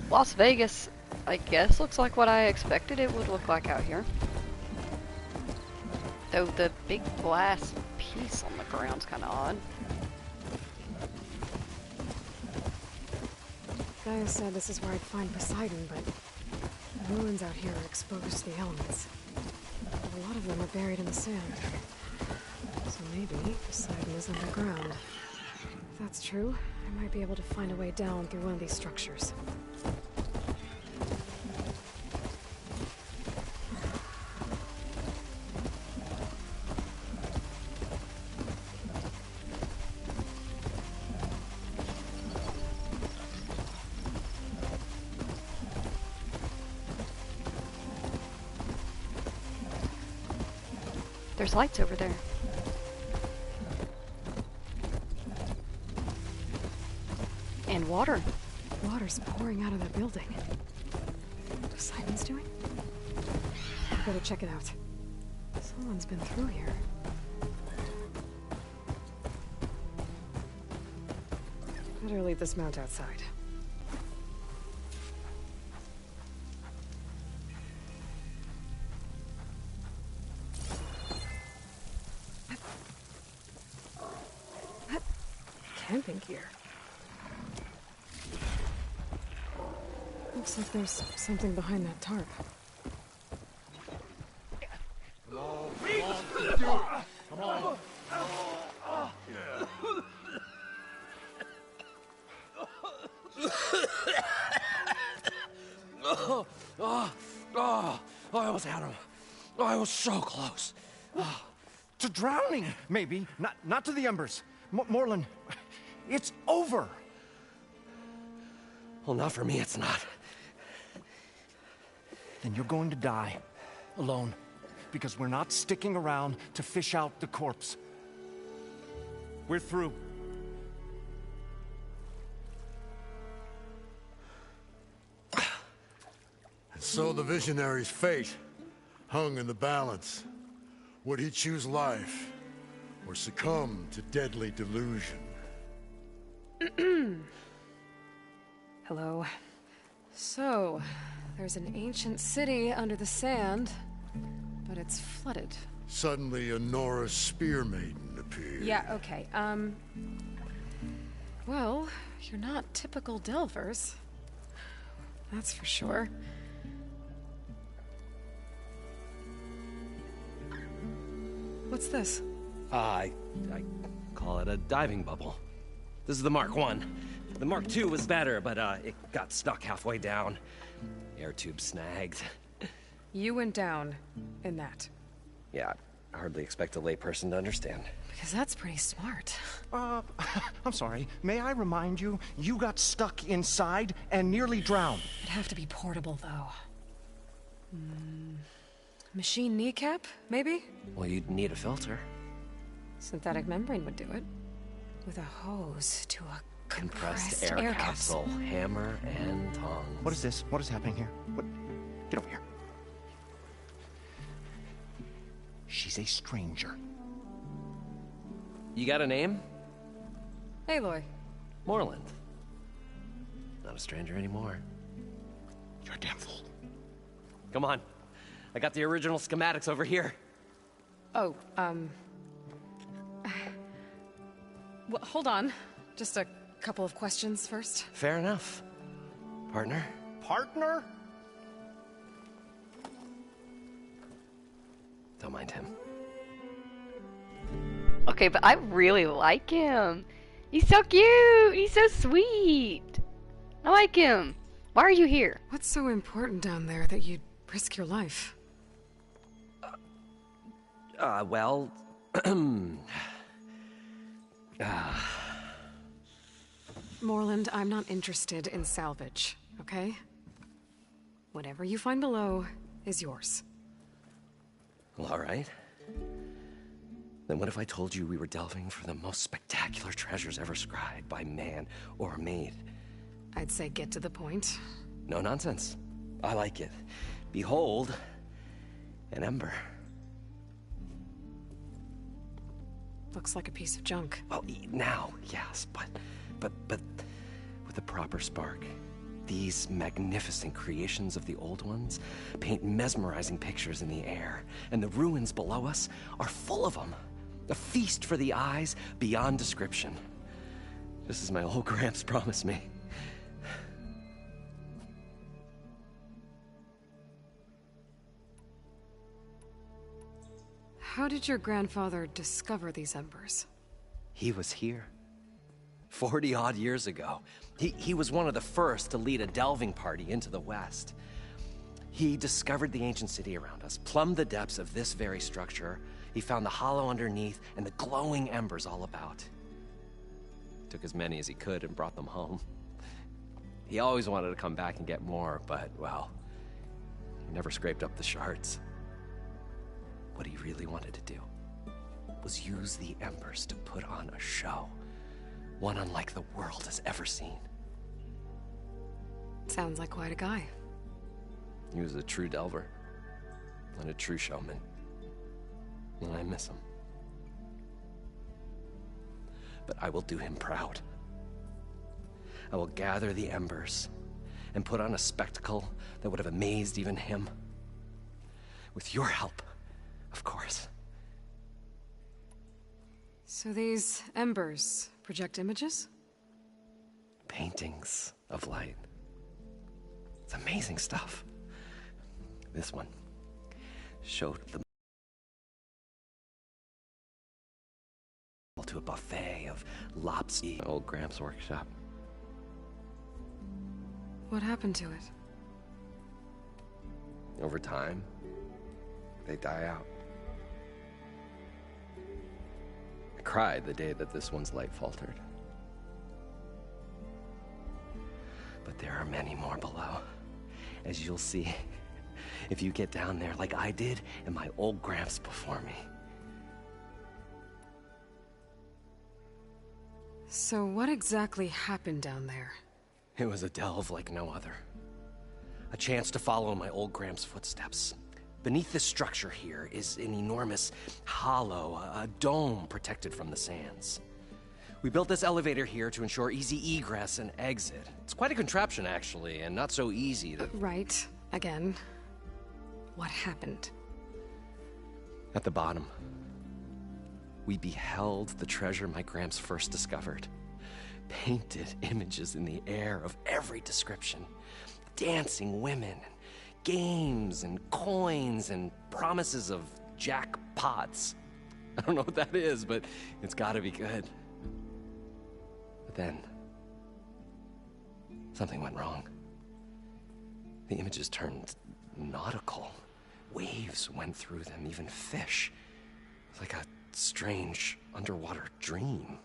Las Vegas, I guess, looks like what I expected it would look like out here. Though the big glass piece on the ground's kind of odd. Gaia said this is where I'd find Poseidon, but the ruins out here are exposed to the elements. A lot of them are buried in the sand. So maybe Poseidon is underground. If that's true, I might be able to find a way down through one of these structures. There's lights over there. And water. Water's pouring out of that building. Poseidon's doing? I better check it out. Someone's been through here. Better leave this mount outside. Camping gear. Looks like there's something behind that tarp. Come on. I almost had him. I was so close. To drowning, maybe. Not to the embers. Moreland, it's over. Well, not for me, it's not. Then you're going to die. Alone. Because we're not sticking around to fish out the corpse. We're through. So the visionary's fate hung in the balance. Would he choose life, or succumb to deadly delusion? Hello. So, there's an ancient city under the sand, but it's flooded. Suddenly a Norse spear maiden appeared. Yeah, okay, well, you're not typical Delvers. That's for sure. What's this? I call it a diving bubble. This is the Mark 1. The Mark 2 was better, but it got stuck halfway down. Air tube snagged. You went down in that. Yeah, I hardly expect a layperson to understand. Because that's pretty smart. I'm sorry. May I remind you, you got stuck inside and nearly drowned. It'd have to be portable, though. Machine kneecap, maybe? Well, you'd need a filter. Synthetic membrane would do it. With a hose to a Compressed air capsule. Hammer and tongs. What is this? What is happening here? What? Get over here. She's a stranger. You got a name? Aloy. Moreland. Not a stranger anymore. You're a damn fool. Come on. I got the original schematics over here. Oh, well, hold on. Just a couple of questions first. Fair enough. Partner? Partner? Don't mind him. Okay, but I really like him. He's so cute. He's so sweet. I like him. Why are you here? What's so important down there that you'd risk your life? Well... Moreland, I'm not interested in salvage, okay? Whatever you find below is yours. Well, all right. Then what if I told you we were delving for the most spectacular treasures ever scribed by man or maid? I'd say get to the point. No nonsense. I like it. Behold, an ember. Looks like a piece of junk. Well, now, yes, but with a proper spark. These magnificent creations of the old ones paint mesmerizing pictures in the air, and the ruins below us are full of them. A feast for the eyes beyond description. Just as my old Gramps promised me. How did your grandfather discover these embers? He was here. 40-odd years ago. He was one of the first to lead a delving party into the West. He discovered the ancient city around us, plumbed the depths of this very structure. He found the hollow underneath and the glowing embers all about. Took as many as he could and brought them home. He always wanted to come back and get more, but, well, he never scraped up the shards. What he really wanted to do was use the embers to put on a show. One unlike the world has ever seen. Sounds like quite a guy. He was a true delver and a true showman. And I miss him. But I will do him proud. I will gather the embers and put on a spectacle that would have amazed even him. With your help, of course. So these embers project images? Paintings of light. It's amazing stuff. This one showed the to a buffet of lopsy old Gramps' workshop. What happened to it? Over time, they die out. I cried the day that this one's light faltered. But there are many more below, as you'll see if you get down there like I did and my old Gramps before me. So what exactly happened down there? It was a delve like no other. A chance to follow my old Gramps' footsteps. Beneath this structure here is an enormous hollow, a dome protected from the sands. We built this elevator here to ensure easy egress and exit. It's quite a contraption, actually, and not so easy to... Right. Again. What happened? At the bottom, we beheld the treasure my Gramps first discovered. Painted images in the air of every description. Dancing women, games and coins and promises of jackpots. I don't know what that is, but it's gotta be good. But then, something went wrong. The images turned nautical. Waves went through them, even fish. It's like a strange underwater dream.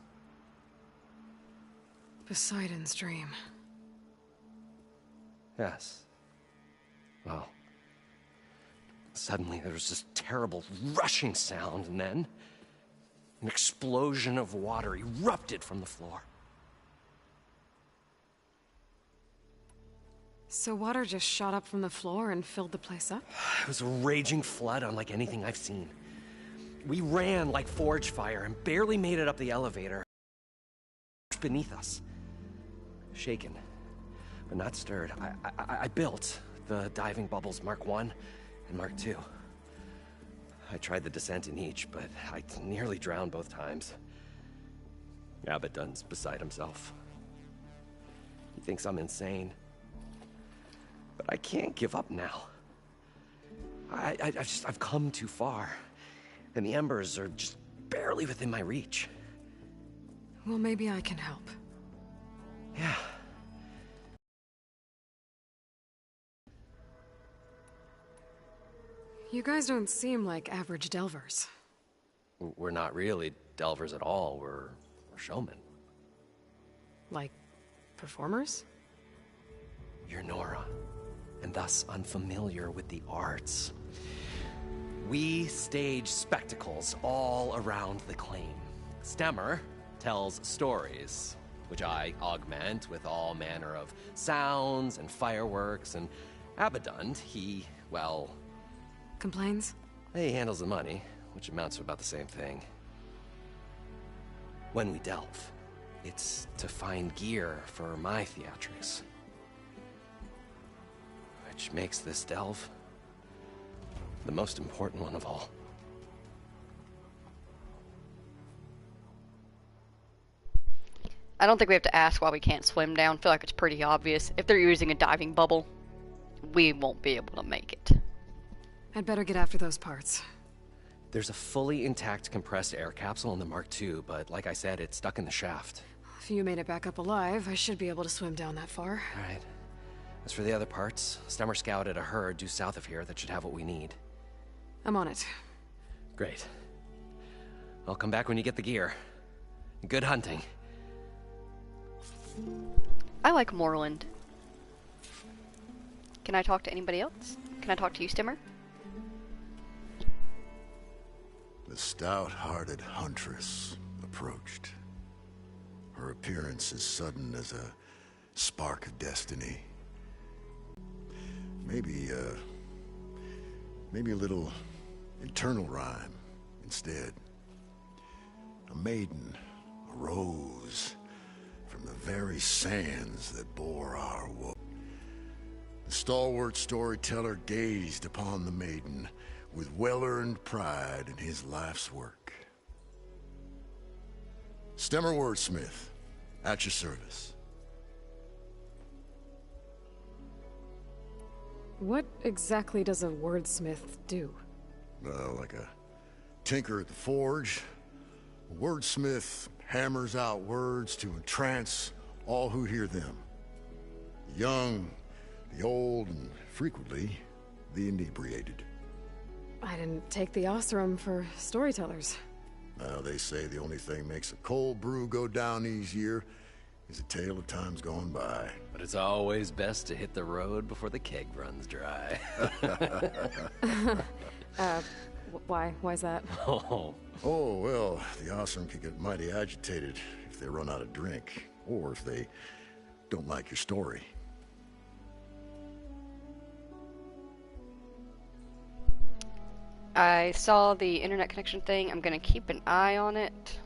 Poseidon's dream. Yes. Well, suddenly there was this terrible rushing sound, and then an explosion of water erupted from the floor. So water just shot up from the floor and filled the place up? It was a raging flood unlike anything I've seen. We ran like forge fire and barely made it up the elevator. Beneath us. Shaken, but not stirred. I built the diving bubbles Mark I and Mark II. I tried the descent in each, but I nearly drowned both times. Abaddon's beside himself. He thinks I'm insane. But I can't give up now. I've come too far. And the embers are just barely within my reach. Well, maybe I can help. Yeah. You guys don't seem like average delvers. We're not really delvers at all. We're showmen. Like, performers? You're Nora, and thus unfamiliar with the arts. We stage spectacles all around the claim. Stemmer tells stories, which I augment with all manner of sounds and fireworks, and Abaddon, he, well... Complains? He handles the money, which amounts to about the same thing. When we delve, it's to find gear for my theatrics. Which makes this delve the most important one of all. I don't think we have to ask why we can't swim down. I feel like it's pretty obvious. If they're using a diving bubble, we won't be able to make it. I'd better get after those parts. There's a fully intact compressed air capsule in the Mark II, but like I said, it's stuck in the shaft. If you made it back up alive, I should be able to swim down that far. All right. As for the other parts, Stemmer scouted a herd due south of here that should have what we need. I'm on it. Great. I'll come back when you get the gear. Good hunting. I like Moreland. Can I talk to anybody else? Can I talk to you, Stemmer? The stout-hearted huntress approached. Her appearance as sudden as a spark of destiny. Maybe a little internal rhyme instead. A maiden, a rose, from the very sands that bore our woe. The stalwart storyteller gazed upon the maiden with well-earned pride in his life's work. Stemmer Wordsmith, at your service. What exactly does a wordsmith do? Like a tinker at the forge, a wordsmith hammers out words to entrance all who hear them. The young, the old, and frequently, the inebriated. I didn't take the Osram for storytellers. Now, they say the only thing makes a cold brew go down easier is a tale of times gone by. But it's always best to hit the road before the keg runs dry. Why? Why's that? Oh, well, the Osram can get mighty agitated if they run out of drink, or if they don't like your story. I saw the internet connection thing. I'm gonna keep an eye on it.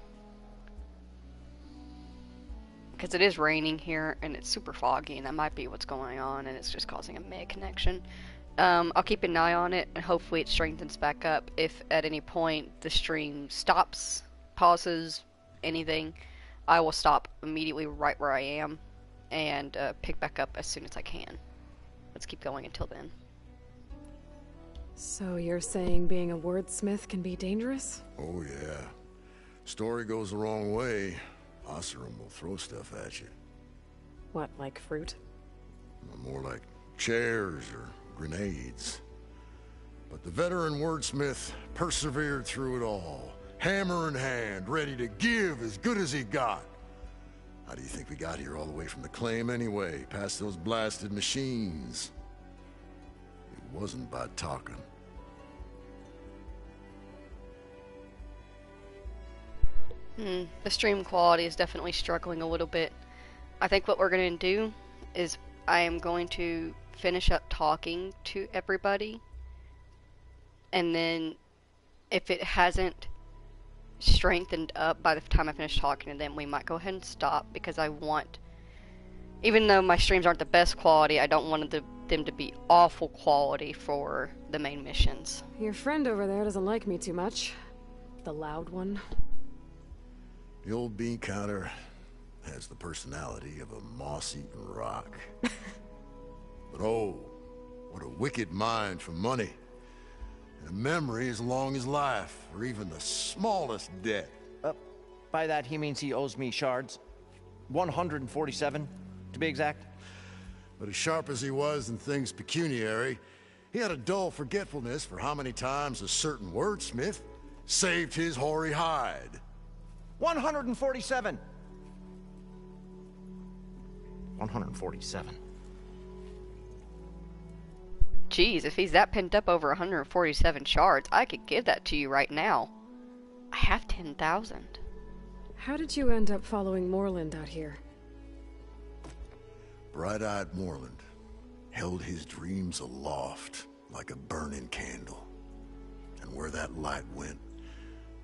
Because it is raining here, and it's super foggy, and that might be what's going on, and it's just causing a meh connection. I'll keep an eye on it, and hopefully it strengthens back up. If at any point the stream stops, pauses, anything, I will stop immediately right where I am, and pick back up as soon as I can. Let's keep going until then. So you're saying being a wordsmith can be dangerous? Oh, yeah. Story goes the wrong way, Osram will throw stuff at you. What, like fruit? More like chairs or grenades. But the veteran wordsmith persevered through it all, hammer in hand, ready to give as good as he got. How do you think we got here all the way from the claim anyway, past those blasted machines? It wasn't by talking. The stream quality is definitely struggling a little bit. I think what we're going to do is I am going to finish up talking to everybody, and then if it hasn't strengthened up by the time I finish talking to them, we might go ahead and stop, because I want, even though my streams aren't the best quality, I don't want them to be awful quality for the main missions. Your friend over there doesn't like me too much. The loud one. The old bean counter has the personality of a moss-eaten rock. But oh, what a wicked mind for money. And a memory as long as life, or even the smallest debt. By that he means he owes me shards. 147, to be exact. But as sharp as he was in things pecuniary, he had a dull forgetfulness for how many times a certain wordsmith saved his hoary hide. 147. 147. Geez, if he's that pent up over 147 shards, I could give that to you right now. I have 10,000. How did you end up following Moreland out here? Bright-eyed Moreland held his dreams aloft like a burning candle. And where that light went,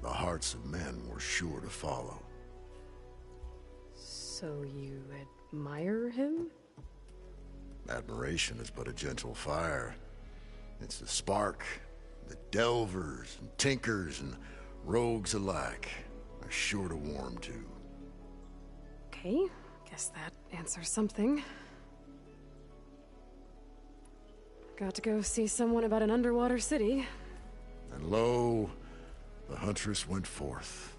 the hearts of men were sure to follow. So you admire him? Admiration is but a gentle fire. It's the spark that delvers and tinkers and rogues alike are sure to warm to. Okay, guess that answers something. Got to go see someone about an underwater city. And lo, the huntress went forth.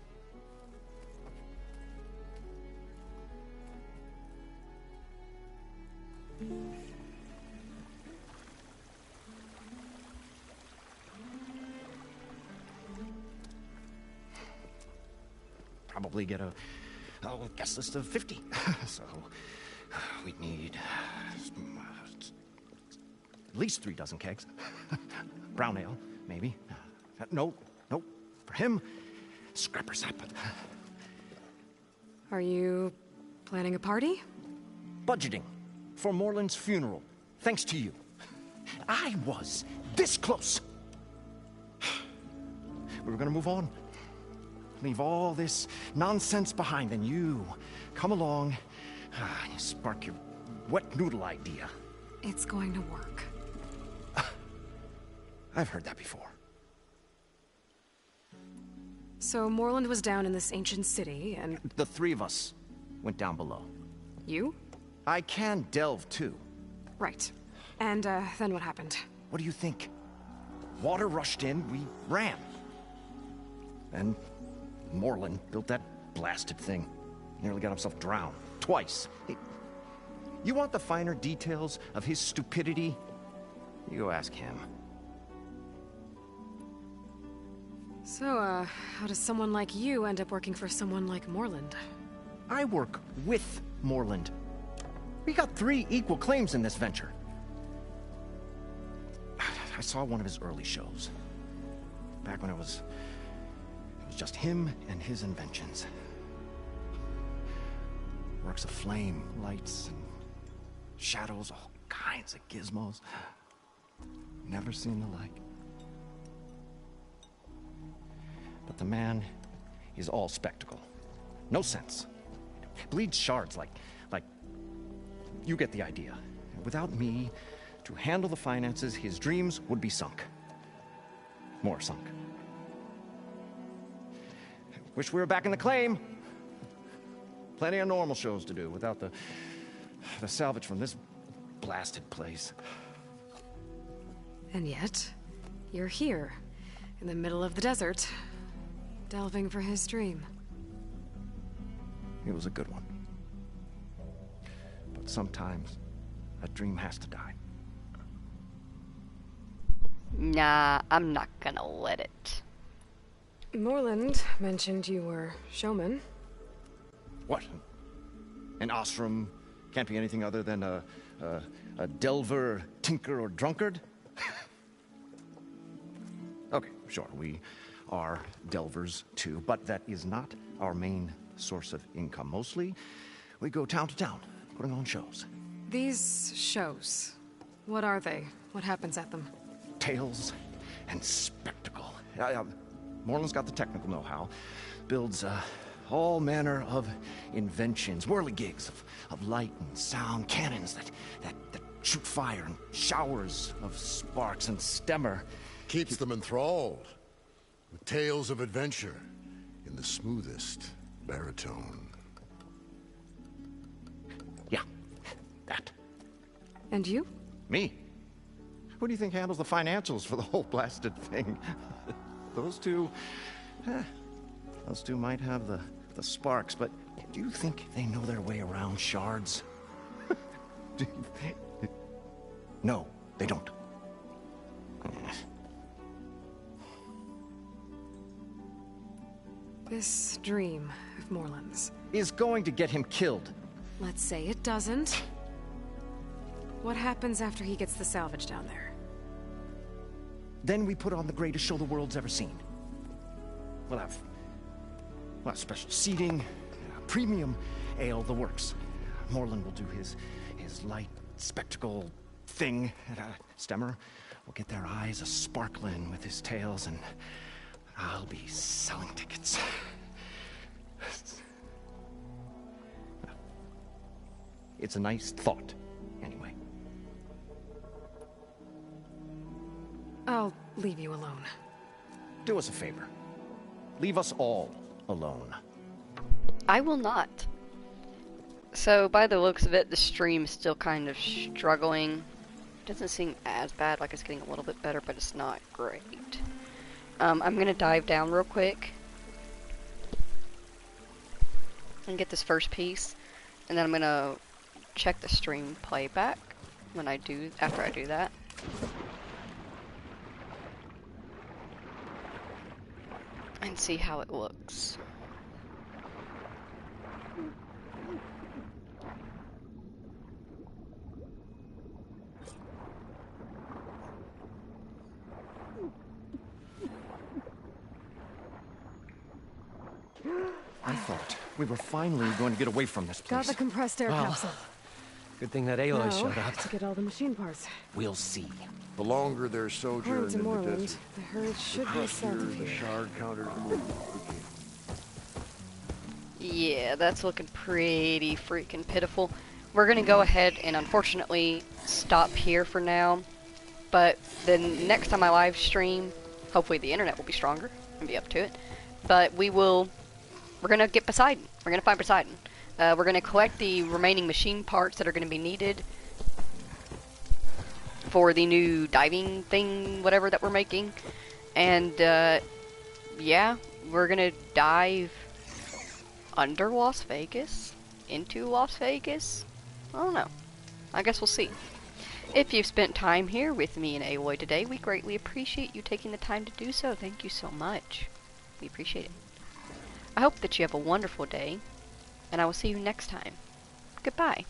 Probably get a guest list of 50. So we'd need at least 3 dozen kegs. Brown ale, maybe. No, for him, scrapper sap. Are you planning a party? Budgeting for Moreland's funeral, thanks to you. I was this close. We were gonna move on. Leave all this nonsense behind, and you come along, you spark your wet noodle idea. It's going to work. I've heard that before. So Moreland was down in this ancient city, and... The 3 of us went down below. You? I can delve, too. Right. And, then what happened? What do you think? Water rushed in, we ran. And Moreland built that blasted thing. Nearly got himself drowned. Twice. You want the finer details of his stupidity? You go ask him. So, how does someone like you end up working for someone like Moreland? I work with Moreland. We got 3 equal claims in this venture. I saw one of his early shows. Back when it was just him and his inventions. Works of flame, lights, and shadows, all kinds of gizmos. Never seen the like. But the man is all spectacle. No sense. Bleeds shards like you get the idea. Without me to handle the finances, his dreams would be sunk. More sunk. Wish we were back in the claim. Plenty of normal shows to do without the salvage from this blasted place. And yet, you're here, in the middle of the desert, delving for his dream. It was a good one. But sometimes, a dream has to die. Nah, I'm not gonna let it. Moreland mentioned you were showman. What? An ostrom can't be anything other than a delver, tinker, or drunkard? Okay, sure, we are delvers too, but that is not our main source of income. Mostly, we go town to town, putting on shows. These shows, what are they? What happens at them? Tales and spectacle. Moreland's got the technical know-how. Builds all manner of inventions, whirligigs of light and sound, cannons that shoot fire, and showers of sparks, and stemmer. Keeps them enthralled with tales of adventure in the smoothest baritone. Yeah, that. And you? Me? Who do you think handles the financials for the whole blasted thing? Those two might have the sparks, but do you think they know their way around shards? No, they don't. This dream of Moreland's is going to get him killed. Let's say it doesn't. What happens after he gets the salvage down there? Then we put on the greatest show the world's ever seen. We'll have special seating, premium ale, the works. Moreland will do his light spectacle thing, and Stemmer will get their eyes a-sparkling with his tales, and I'll be selling tickets. It's a nice thought, anyway. I'll leave you alone. Do us a favor. Leave us all alone. I will not. So, by the looks of it, the stream's still kind of struggling. Doesn't seem as bad, like it's getting a little bit better, but it's not great. I'm gonna dive down real quick and get this first piece, and then I'm gonna check the stream playback after I do that. And see how it looks. I thought we were finally going to get away from this place. Got the compressed air capsule. Good thing that Aloy Now, showed up. to get all the machine parts. We'll see. The longer they're sojourning According to in the Moreland, desert, the herd the should be crustier south of the here. shard counters move. Yeah, that's looking pretty freaking pitiful. We're gonna go ahead and unfortunately stop here for now. But then next time I live stream, hopefully the internet will be stronger and be up to it. But we're gonna get Poseidon. We're gonna find Poseidon. We're gonna collect the remaining machine parts that are gonna be needed for the new diving thing, whatever that we're making. And yeah, we're gonna dive under Las Vegas, into Las Vegas. I don't know. I guess we'll see. If you've spent time here with me and Aloy today, we greatly appreciate you taking the time to do so. Thank you so much. We appreciate it. I hope that you have a wonderful day, and I will see you next time. Goodbye.